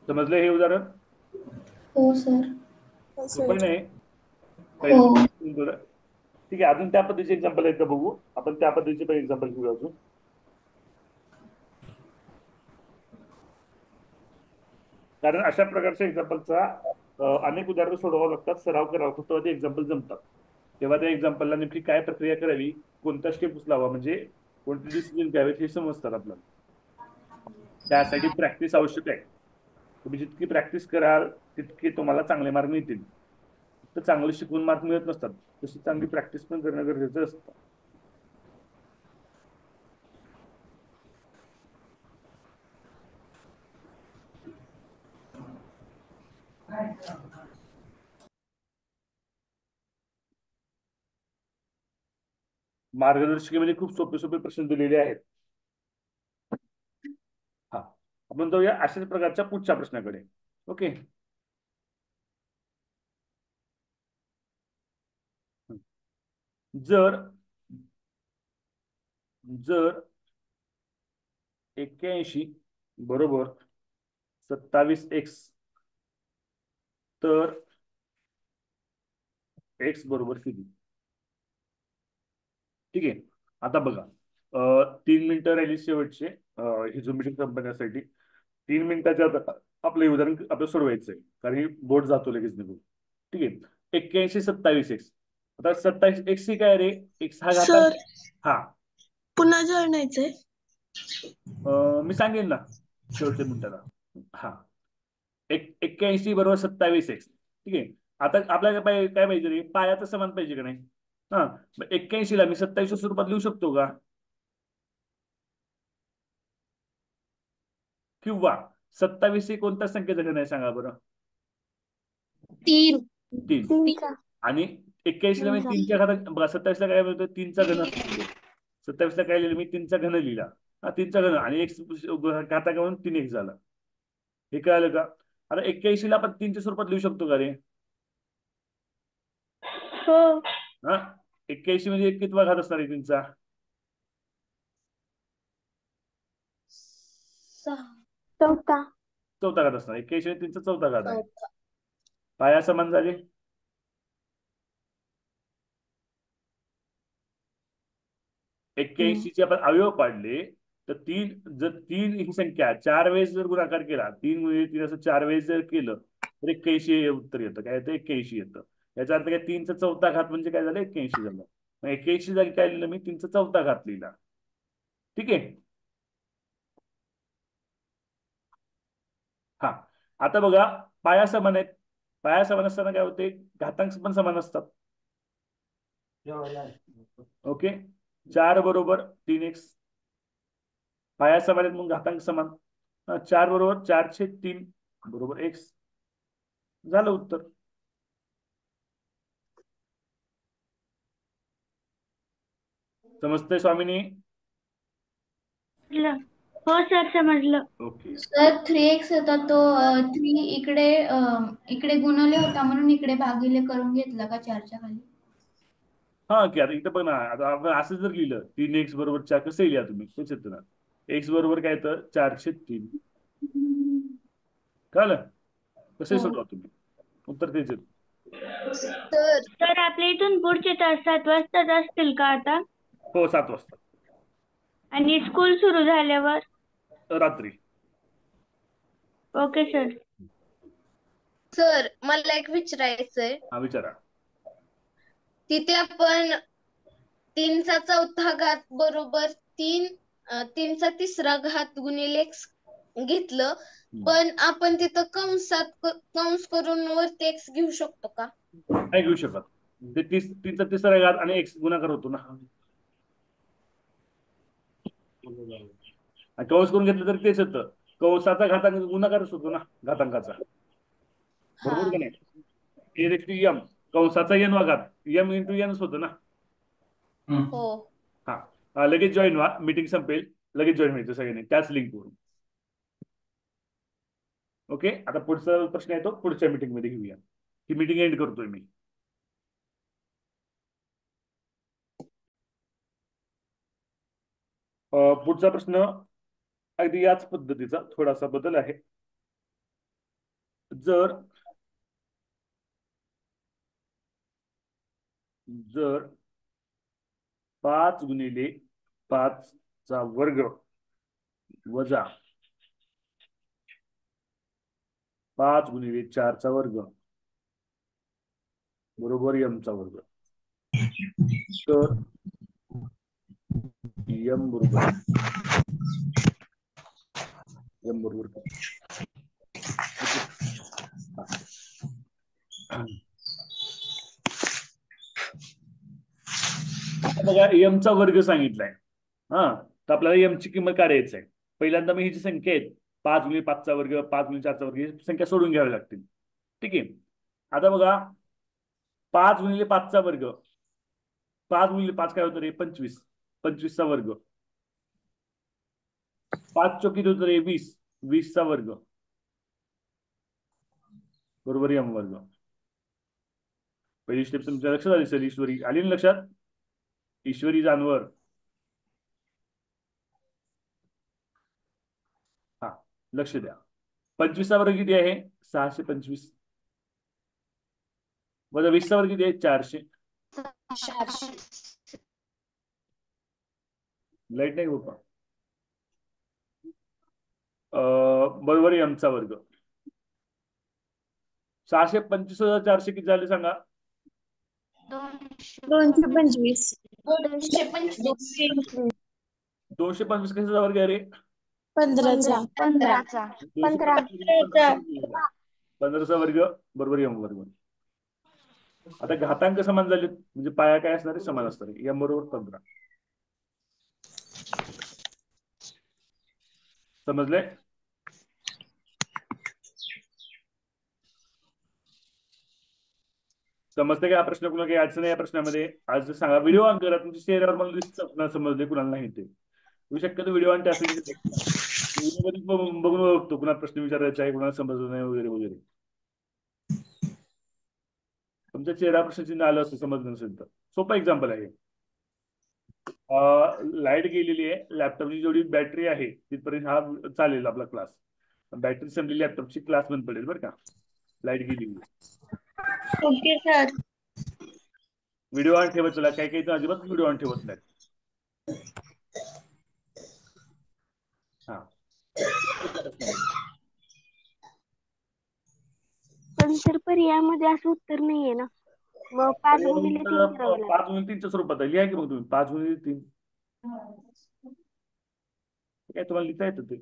S1: समजलं हे उदाहरण?
S5: हो सर.
S1: सोपं नाही
S5: हो.
S1: पहिलं. ठीक आहे, अजून त्या पद्धतीचे एक्झाम्पल आहेत का बघू आपण. त्या पद्धतीचे पण एक्झाम्पल घेऊ अजून. कारण अशा प्रकारच्या एक्झाम्पलचा अनेक उदाहरणं सोडवावं लागतात, सराव करावा लागतो, तेव्हा ते एक्झाम्पल जमतात. तेव्हा त्या एक्झाम्पलला नेमकी काय प्रक्रिया करावी, कोणता स्टेप उचलावा, म्हणजे कोणते डिसिजन घ्यावेत हे समजतात आपल्याला. त्यासाठी प्रॅक्टिस आवश्यक आहे. तुम्ही जितकी प्रॅक्टिस कराल तितके तुम्हाला चांगले मार्क मिळतील. तर चांगले शिकवून मार्क मिळत नसतात, तशी चांगली प्रॅक्टिस पण करणं गरजेचं असतं. मार्गदर्शिकेमध्ये खूप सोपे सोपे प्रश्न दिलेले आहेत. हा आपण जाऊया अशाच प्रकारच्या पुढच्या प्रश्नाकडे. ओके. जर जर 81 बरोबर 27x तर x बरोबर किती? ठीक आहे. आता बघा 3 मिनिटं राहिली शेवटचे ही जो मीटिंग संपण्यासाठी. 3 मिनिटाच्या आत आपलं हे उदाहरण आपलं सोडवायचं आहे, कारण ही बोर्ड जातो लगेच निघून. ठीक आहे. 81 27x. आता 27x ही काय रे? x हा घातांक.
S2: सर,
S1: हा
S2: पुन्हा जळणायचंय.
S1: मी सांगेन ना शेवटच्या मिनिटाला. हा 81 बरोबर 27x. ठीक आहे. आता आपल्याला काय पाहिजे रे? पाया तर समान पाहिजे का नाही? हा 81 ला मी 27 स्वरूपात लिहू शकतो का? किंवा 27 ही कोणत्या संख्येचा घन आहे सांगा बरं?
S5: 3.
S1: 3.
S4: 3चा.
S1: आणि 81 ला मी 3च्या घातांक. 27 ला काय मिळतं? 3चा घन असतो. 27 ला काय लिहिलं मी? 3चा घन लिहिला. हा 3चा घन आणि एक्स घातांक म्हणून 3x झाला. हे कळालं का? आता 81 ला आपण 3च्या स्वरूपात लिहू शकतो का रे?
S3: हो.
S1: हा 81 म्हणजे कितवा घात असणार आहे 3चा?
S5: 6.
S4: चौथा.
S1: चौथा घात असणार. 81 म्हणजे 3चा चौथा घात आहे.
S5: 4.
S1: पाया समान झाले. 81 चे आपण अवयव पाडले तर 3 ही संख्या 4 वेळेस जर गुणाकार केला, 3 गुणिले 3 असं 4 वेळेस जर केलं तर 81 उत्तर येतं. काय येतं? 81 येतं. याचा अर्थ काय? 3चा चौथा घात म्हणजे काय झालं? 81 झालं. मग 81 जागी काय लिहिलं मी? 3चा चौथा घात लिहिला. ठीक आहे. हा आता बघा पाया समान आहेत. पाया समान असताना काय होते? घातांक पण समान असतात. ओके. 4 बरोबर 3x. पाया समान आहेत मग घातांक समान. 4 बरोबर 4/3 बरोबर x. झालं उत्तर. समजतंय स्वामिनी?
S3: हो सर समजलं.
S1: ओके.
S6: सर 3x होता तो 3 इकडे गुणवले होता म्हणून इकडे भागिले करून घेतला का 4च्या खाली.
S1: हा की आता इथं पण आता आपण असं जर लिहिलं 3x बरोबर 4 कसं लिहा तुम्ही तेच येतं ना. एक्स बरोबर काय तर 403. कळलं कसंही
S6: हो.
S1: सोडवा तुम्ही उत्तर तेच येतं.
S5: तर
S3: सर आपल्या इथून पुढचे तास 7 वाजताच असतील का आता?
S1: हो 7 वाजता
S3: आणि स्कूल सुरू झाल्यावर?
S1: रात्री.
S3: Okay sir.
S5: सर मला एक विचारायचंय.
S1: हा विचारा.
S5: तिथे आपण 3चा चौथा घात बरोबर 3चा तिसरा घात गुणिले x घेतलं, पण आपण तिथं कंस करून वरती x घेऊ शकतो का?
S1: नाही घेऊ शकत. ते 3चा तिसरा घात आणि x गुणाकार होतो ना. आणि कंस करून घेतलं तर तेच येतं. कंसाचा घातांक गुणाकारच होतो ना घातांकाचा. बरोबर का
S5: हा.
S1: नाही. a m कंसाचा n वा घात m इंटू nच होतं ना.
S5: हो.
S1: हा लगेच जॉईन व्हा. मीटिंग संपेल लगेच जॉईन व्हायचं सगळ्यांनी त्याच लिंकवरून. ओके आता पुढचा प्रश्न आहे तो पुढच्या मीटिंग मध्ये घेऊया. ही मीटिंग एंड करतोय मी. पुढचा प्रश्न अगदी याच पद्धतीचा थोडासा बदल आहे. जर जर 5 गुणिले 5 चा वर्ग वजा 5 गुणिले 4 चा वर्ग बरोबर m चा वर्ग, तर m बरोबर आता बघा m चा वर्ग सांगितलाय. हा तर आपल्याला m ची किंमत काढायची आहे. पहिल्यांदा मी ही जी संख्या आहेत 5 गुणिले 5 चा वर्ग 5 गुणिले 4 चा वर्ग ही संख्या सोडून घ्यावी लागतील. ठीक आहे. आता बघा 5 गुणिले 5 चा वर्ग 5 गुणिले 5 काय होतं रे 25. 25 चा वर्ग 5 चौकी होतं रे 20. 20 चा वर्ग बरोबर m वर्ग. पहिली स्टेप तुमच्या लक्षात आली सर. ईश्वरी आली ना लक्षात. ईश्वरी जानवर. हा लक्ष द्या. 25 चा वर्ग किती आहे 625 वजा 20 चा वर्ग किती आहे 400.
S5: 400.
S1: लाईट नाही होता. बरोबर m चा वर्ग. 625 वजा 400 किती झाले सांगा.
S2: 225.
S5: 225.
S1: 225 कशाचा वर्ग आहे रे
S2: 15चा.
S4: 15चा.
S1: 15चा वर्ग बरोबर m वर्ग. आता घातांक समान झाले म्हणजे पाया काय असणार आहे समान असणार आहे. m बरोबर 15. समजले. समजते का हा प्रश्न. कुणा काही अडचण आहे या प्रश्नामध्ये आज सांगा. व्हिडिओ ऑन करा. तुमच्या चेहऱ्यावर मला दिसतं कुणाला समजले कुणाला नाही ते. तुम्ही शक्यतो व्हिडिओ ऑन असेल व्हिडिओ बघून बघतो कुणा प्रश्न विचारायचा आहे कुणाला समजलं नाही वगैरे वगैरे. तुमच्या चेहरा प्रश्नचिन्ह आलं असं समजलं नसेल तर सोपं एक्झाम्पल आहे. लाईट गेलेली आहे. लॅपटॉपची जेवढी बॅटरी आहे तिथपर्यंत हा चालेल आपला क्लास. बॅटरी संपली लॅपटॉपची क्लास बंद पडेल बरं का. लाईट गेलेली.
S3: Okay sir.
S1: व्हिडिओ ऑन ठेवत चला. काही काही तर अजिबात व्हिडिओ ऑन ठेवत नाही. हा
S4: पण सर पर्यायामध्ये असं उत्तर नाहीये ना. मग 5 गुणिले 3 करावं लागेल.
S1: 5 गुणिले 3च्या स्वरूपात आहे. लिहा की मग तुम्ही 5 गुणिले 3. काय तुम्हाला लिहिता येतं ते.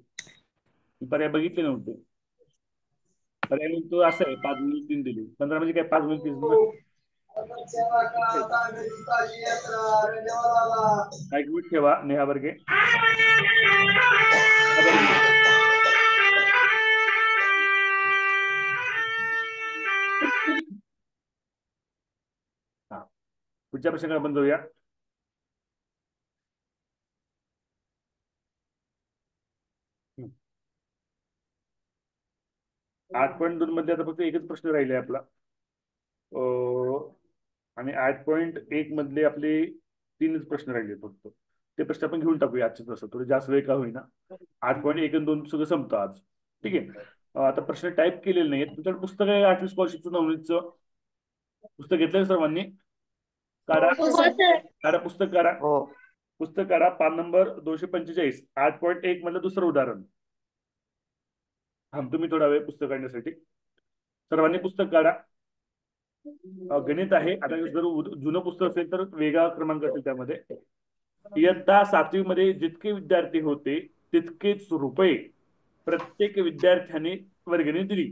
S1: पर्याय बघितले नव्हते. पर्याय तो असं आहे 5 गुणिले 3 दिली. 15 म्हणजे काय 5 गुणिले 3 एक मिनिट ठेवा. नेहा बर्गे. हा पुढच्या प्रश्नाकडे आपण जाऊया. 8.2 मध्ये आता फक्त एकच प्रश्न राहिले आपला. आणि 8.1 मधले आपले 3च प्रश्न राहिले फक्त. ते प्रश्न आपण घेऊन टाकूया आजच्या तसं, थोडं जास्त वेळ का होईना. 8.1 आणि 2 सगळं संपतं आज. ठीक आहे. आता प्रश्न टाईप केलेले नाहीत. तुमच्याकडे पुस्तक आहे 8वी स्कॉलरशिपचं 9वीचं पुस्तक घेतलंय सर्वांनी? काढा काढा पुस्तक काढा. पुस्तक काढा. पान नंबर 245. 8.1 मधलं दुसरं उदाहरण. तुम्ही थोडा वेळ पुस्तक काढण्यासाठी. सर्वांनी पुस्तक काढा. गणित आहे. आता जर जुनं पुस्तक असेल तर वेगळा क्रमांक असेल त्यामध्ये. इयत्ता 7वी मध्ये जितके विद्यार्थी होते तितकेच रुपये प्रत्येक विद्यार्थ्याने वर्गणी दिली.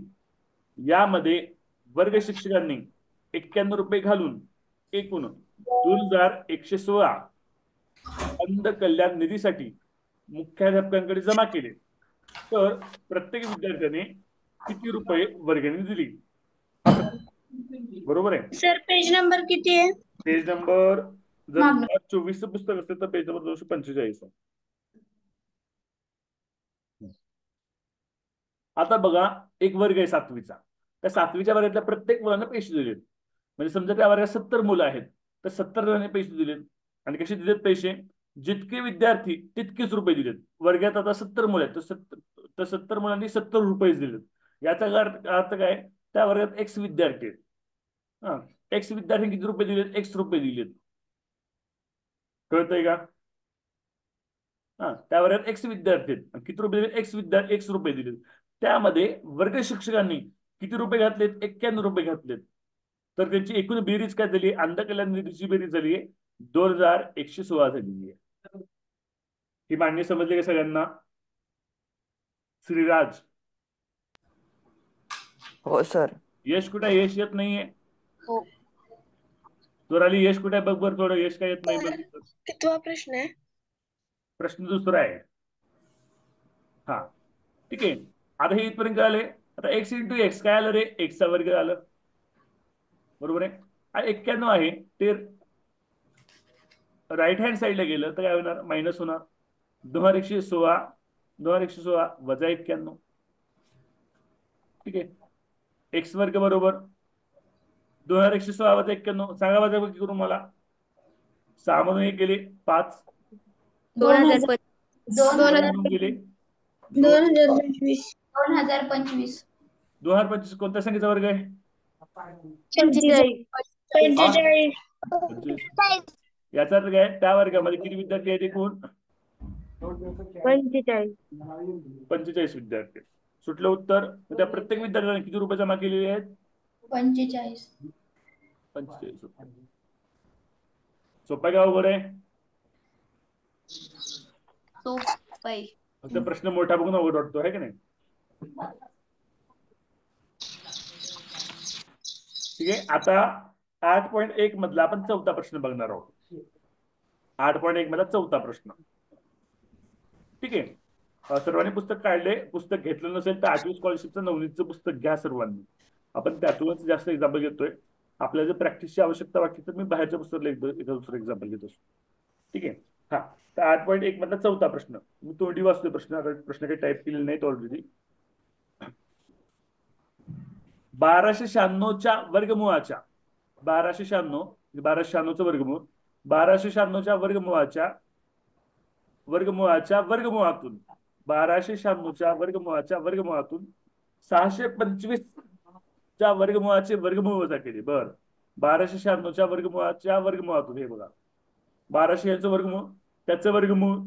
S1: यामध्ये वर्ग शिक्षकांनी 91 रुपये घालून एकूण 2116 अंध कल्याण निधीसाठी मुख्याध्यापकांकडे जमा केले. तर प्रत्येक विद्यार्थ्याने किती रुपये वर्गणी दिली? बरोबर आहे.
S2: सर पेज नंबर किती आहे?
S1: पेज नंबर जर 24 पुस्तक असेल तर पेज नंबर 245 आहे. आता बघा, एक वर्ग आहे 7वीचा. त्या 7वीच्या वर्गातल्या प्रत्येक मुलांना पैसे दिलेत. म्हणजे समजा त्या वर्गात 70 मुलं आहेत तर 70 जणांनी पैसे दिलेत. आणि कसे दिलेत पैसे? जितके विद्यार्थी तितकेच रुपये दिलेत. वर्गात आता 70 मुलं आहेत तर 70 मुलांनी 70 रुपये दिलेत. याचा अर्थ काय? त्या वर्गात एक्स विद्यार्थी आहेत. एक्स विद्यार्थी किती रुपये दिलेत? एक्स रुपये दिलेत. कळतंय का? त्या वर्गात एक्स विद्यार्थी आहेत. किती रुपये दिले? एक्स रुपये दिलेत. त्यामध्ये वर्ग शिक्षकांनी किती रुपये घातलेत? 91 रुपये घातलेत. तर त्यांची एकूण बेरीज काय झाली? अंध कल्याण निधीची बेरीज झाली 2116 झालेली आहे. ही मान्य समजली का सगळ्यांना? श्रीराज.
S7: हो सर.
S1: यश कुठे? यश येत नाहीये. जोराली यश कुठे? बघ बर थोडं. यश काय येत नाही बघ.
S2: कितवा प्रश्न आहे?
S1: प्रश्न दुसरा आहे. हा ठीक आहे. आता हे इथपर्यंत आले. आता एक्स इंटू एक्स काय आलं रे? एक्सचा वर्ग आलं. बरोबर आहे. 91 आहे ते राईट हँड साईडला गेलं तर काय होणार? मायनस होणार. 2116 वजा 91. ठीक आहे. एक्स वर्ग बरोबर 2116 वजा 91. सांगा वजा करून मला. 6 मधून 1 गेले 5.
S3: 2025
S1: गेले
S2: 2025.
S1: 2025 कोणत्या संख्येचा वर्ग आहे?
S2: 45.
S1: याचा अर्थ काय? त्या वर्गामध्ये किती विद्यार्थी आहेत एकूण? 45 विद्यार्थी. सुटलं उत्तर. त्या प्रत्येक विद्यार्थ्याने किती रुपये जमा केलेले आहेत?
S6: 45.
S1: 45 रुपये. सोपं का अवघड आहे? फक्त प्रश्न मोठा बघून अवघड वाटतो आहे की नाही? ठीक आहे. आता 8.1 मधला आपण चौथा प्रश्न बघणार आहोत. 8.1 मधला चौथा प्रश्न. ठीक आहे. सर्वांनी पुस्तक काढले. पुस्तक घेतलं नसेल तर 8वी स्कॉलरशिपचं 9वीचं पुस्तक घ्या सर्वांनी. आपण त्यातूनच जास्त एक्झाम्पल घेतोय. आपल्याला जर प्रॅक्टिसची आवश्यकता वाटली तर मी बाहेरच्या पुस्तकाला दुसरं एक्झाम्पल घेतो. ठीक आहे. हा तर 8.1 मधला चौथा प्रश्न. मी तोंडी वाचतोय प्रश्न. प्रश्न काही टाईप केलेले नाहीत ऑलरेडी. 1296च्या वर्गमूळाच्या 1296चं वर्गमूळ 1296च्या वर्गमूळाच्या वर्गमूळातून 1296च्या वर्गमूळातून 625च्या वर्गमूळाचे वर्गमूळ वजा केले. बर 1296च्या वर्गमूळातून हे बघा 1200 याचं वर्गमूळ त्याचं वर्गमूळ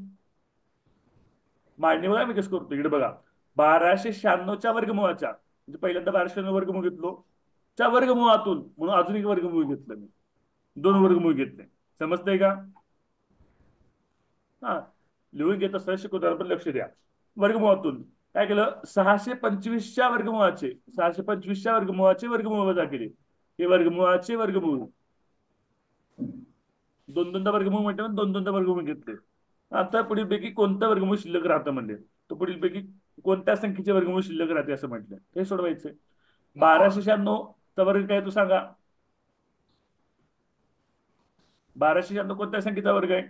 S1: मांडणी बघा मी कसं करतो. इकडे बघा 1296च्या वर्गमूळाच्या म्हणजे पहिल्यांदा 1296 वर्गमूळ घेतलो च्या वर्गमूळातून म्हणून अजून एक वर्गमूळ घेतलं मी. 2 वर्गमूळ घेतले. समजतंय का? लिहून घेत असताना शिकवताना पण लक्ष द्या. वर्गमूळातून काय केलं? 625च्या वर्गमूळाचे वर्गमूळ वजा केले. हे वर्गमूळाचे वर्गमूळ 2 वर्गमूळ म्हटलं 2 वर्गमूळ घेतले. आता पुढील पैकी कोणतं वर्गमूळ शिल्लक राहतं म्हणजे तो पुढील पैकी कोणत्या संख्येचे वर्गमूळ शिल्लक राहते असं म्हटलं. हे सोडवायचंय. 1296चा वर्ग काय तू सांगा? 1296 कोणत्या संख्येचा वर्ग आहे?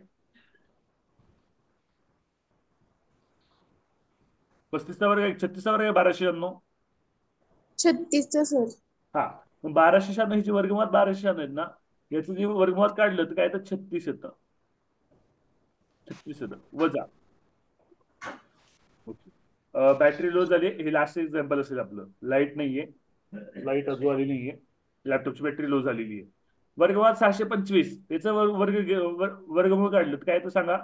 S1: 35चा वर्ग आहे. 36चा वर्ग आहे 1296.
S2: 36 सर.
S1: हा, मग 1296 ह्याची वर्गमुळात 1296 आहेत ना, याचं जे वर्गमुळात काढलं तर काय तर 36 येतं. 36 येतं वजा. बॅटरी लो झाली, हे लास्ट एक्झाम्पल असेल आपलं. लाईट नाहीये, लाईट अजून आली नाहीये, लॅपटॉपची बॅटरी लो झालेली आहे. वर्गमुळात 625 त्याचं वर्गमूळ काढलं तर काय तर सांगा.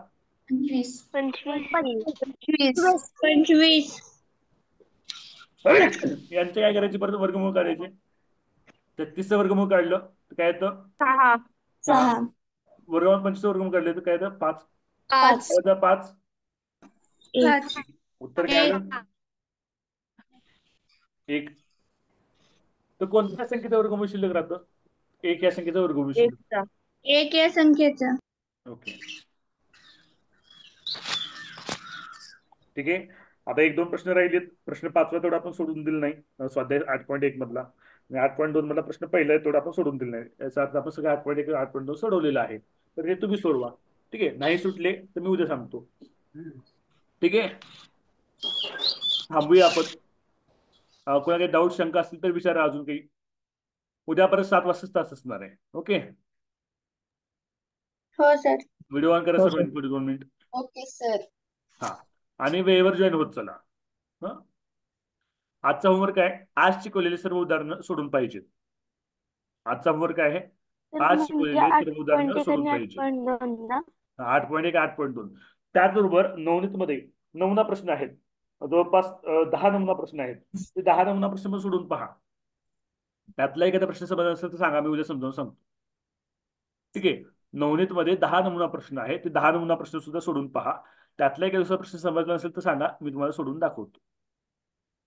S6: 25.
S3: 25.
S1: यांचे काय करायचे, परत वर्गमूळ काढायचे. 36 वर्गमूळ काढलं तर काय येतं
S2: 6.
S1: वर्गमुळात 25 वर्गमूळ काढले तर काय येतं 5.
S2: 5.
S1: वजा 5.
S2: 1.
S1: उत्तर काय आलं 1. तर कोणत्या संख्येचं वर्गमूळ शिल्लक राहतं? 1 या संख्येचं वर्गमूळ शिल्लक.
S3: 1 या संख्येचा.
S1: ओके, ठीक आहे. आता 1-2 प्रश्न राहिलेत. प्रश्न 5वा तेवढा आपण सोडून दिला नाही, स्वाध्याय 8.1 मधला. 8.2 मधला प्रश्न पहिला आहे तेवढा आपण सोडून दिला नाही. याचा अर्थ आपण सगळं 8.1 8.2 सोडवलेला आहे. तर हे तुम्ही सोडवा. ठीक आहे, नाही सुटले तर मी उद्या सांगतो. ठीक आहे, थांबूया आपण. कोणा काही डाऊट शंका असतील तर विचारा अजून काही. उद्या परत 7 वाजता तास असणार आहे. ओके,
S3: हो सर.
S1: व्हिडिओ ऑन करा सर्वांनी पुढे 2 मिनिट.
S5: Okay sir.
S1: हा, आणि वेळेवर जॉईन होत चला. हा, आजचा होमवर्क आहे, आज शिकवलेले सर्व उदाहरणं सोडून पाहिजेत. आजचा होमवर्क आहे, आज शिकवलेले सर्व उदाहरणं सोडून पाहिजे. 8.1 8.2. त्याचबरोबर नवनीत मध्ये नमुना प्रश्न आहेत, जवळपास 10 नमुना प्रश्न आहेत. ते 10 नमुना प्रश्न पण सोडून पहा. त्यातला एखादा प्रश्न समजला असेल तर सांगा, मी उद्या समजावून सांगतो. ठीक आहे, नवनीत मध्ये 10 नमुना प्रश्न आहेत, ते 10 नमुना प्रश्न सुद्धा सोडून पहा. त्यातला एखादा दुसरा प्रश्न समजला असेल तर सांगा, मी तुम्हाला सोडून दाखवतो.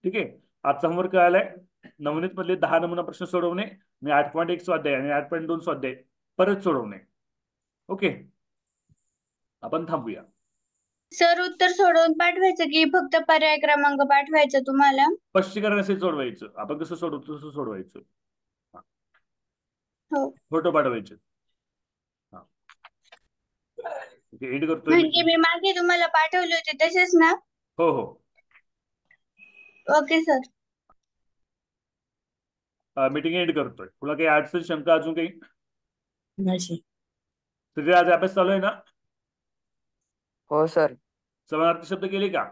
S1: ठीक आहे, आजचा होमवर्क काय आलाय, नवनीत मधले 10 नमुना प्रश्न सोडवणे आणि 8.1 स्वाध्याय आणि 8.2 स्वाध्याय परत सोडवणे. ओके, आपण थांबूया.
S3: सर उत्तर सोडवून पाठवायचं की फक्त पर्याय क्रमांक पाठवायचा तुम्हाला?
S1: स्पष्टीकरण असेल सोडवायचं, आपण कसं सोडवतो तसं सोडवायचं.
S3: हो.
S1: फोटो पाठवायचे. एंड करतोय.
S3: म्हणजे मी मागे तुम्हाला पाठवले होते तसेच ना?
S1: हो हो,
S3: ओके सर.
S1: मीटिंग एंड करतोय. तुला काही अडचण शंका अजून काही? तुझे आज अभ्यास चालू आहे ना?
S7: हो सर.
S1: समानार्थी शब्द केले का?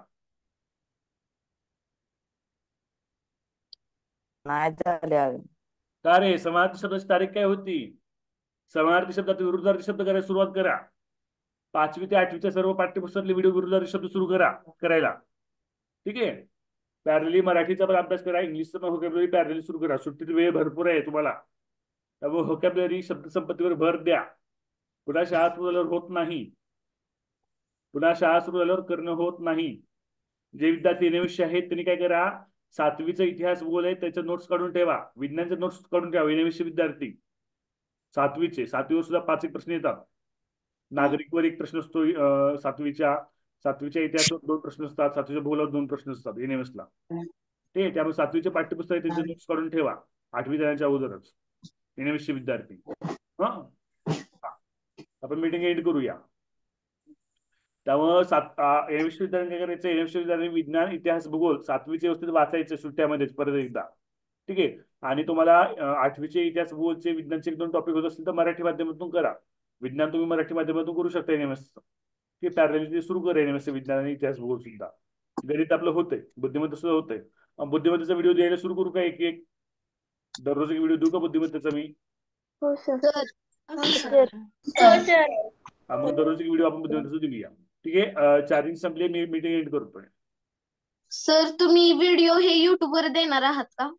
S7: नाही झाले अजून.
S1: का रे, समानार्थी शब्दाची तारीख काय होती? समानार्थी शब्दात विरुद्धार्थी शब्द करायला सुरुवात करा. 5वी ते 8वीच्या सर्व पाठ्यपुस्तकातले व्हिडिओ विरुद्धार्थी शब्द सुरू करायला. ठीक आहे, पॅरलली मराठीचा पण अभ्यास करा, इंग्लिशचा पण व्होकॅब्युलरी पॅरलली सुरू करा. सुट्टीत वेळ भरपूर आहे तुम्हाला, त्यामुळे व्होकॅब्युलरी शब्दसंपत्तीवर भर द्या. पुन्हा शाळा सुरू झाल्यावर होत नाही, पुन्हा शाळा सुरू झाल्यावर करणं होत नाही. जे विद्यार्थी एनविषयी आहेत त्यांनी काय करा, 7वीचा इतिहास भूगोल आहे त्याच्या नोट्स काढून ठेवा, विज्ञानचे नोट्स काढून ठेवा. एनविषयी विद्यार्थी 7वीवर सुद्धा 5 एक प्रश्न येतात. नागरिकवर 1 प्रश्न असतो, 7वीच्या इतिहासावर 2 प्रश्न असतात, 7वीच्या भूगोलावर 2 प्रश्न असतात एनएमएसला. ते त्यामुळे 7वीचे पाठ्यपुस्तक आहे त्याचे नोट्स काढून ठेवा 8वी जाण्याच्या अगोदरच एनएमएसचे विद्यार्थी. हा, आपण मीटिंग एंड करूया. त्यामुळे एनएमएसचे विद्यार्थी काय करायचं, एनएमएसचे विद्यार्थी विज्ञान इतिहास भूगोल 7वीचे व्यवस्थित वाचायचे सुट्ट्यामध्येच परत एकदा. ठीक आहे, आणि तुम्हाला 8वीचे इतिहास भूगोलचे विज्ञानचे 1-2 टॉपिक होत असतील तर मराठी माध्यमातून करा. विज्ञान तुम्ही मराठी माध्यमातून करू शकता एनएमएस. ते पॅरलली सुरू करा एनएमएस विज्ञान आणि इतिहास भूगोल सुद्धा. गणित आपलं होतंय, बुद्धिमत्ता सुद्धा होतंय. बुद्धिमत्तेचा व्हिडिओ द्यायला सुरू करू का? एक दररोज एक व्हिडिओ देऊ का बुद्धिमत्तेचा मी?
S4: हो सर.
S1: मग दररोज एक व्हिडिओ आपण बुद्धिमत्तेचा देऊया. ठीक आहे, चार्जिंग संपले, मी मीटिंग एंड करतोय.
S5: सर तुम्ही व्हिडिओ हे YouTube वर देणार आहात का?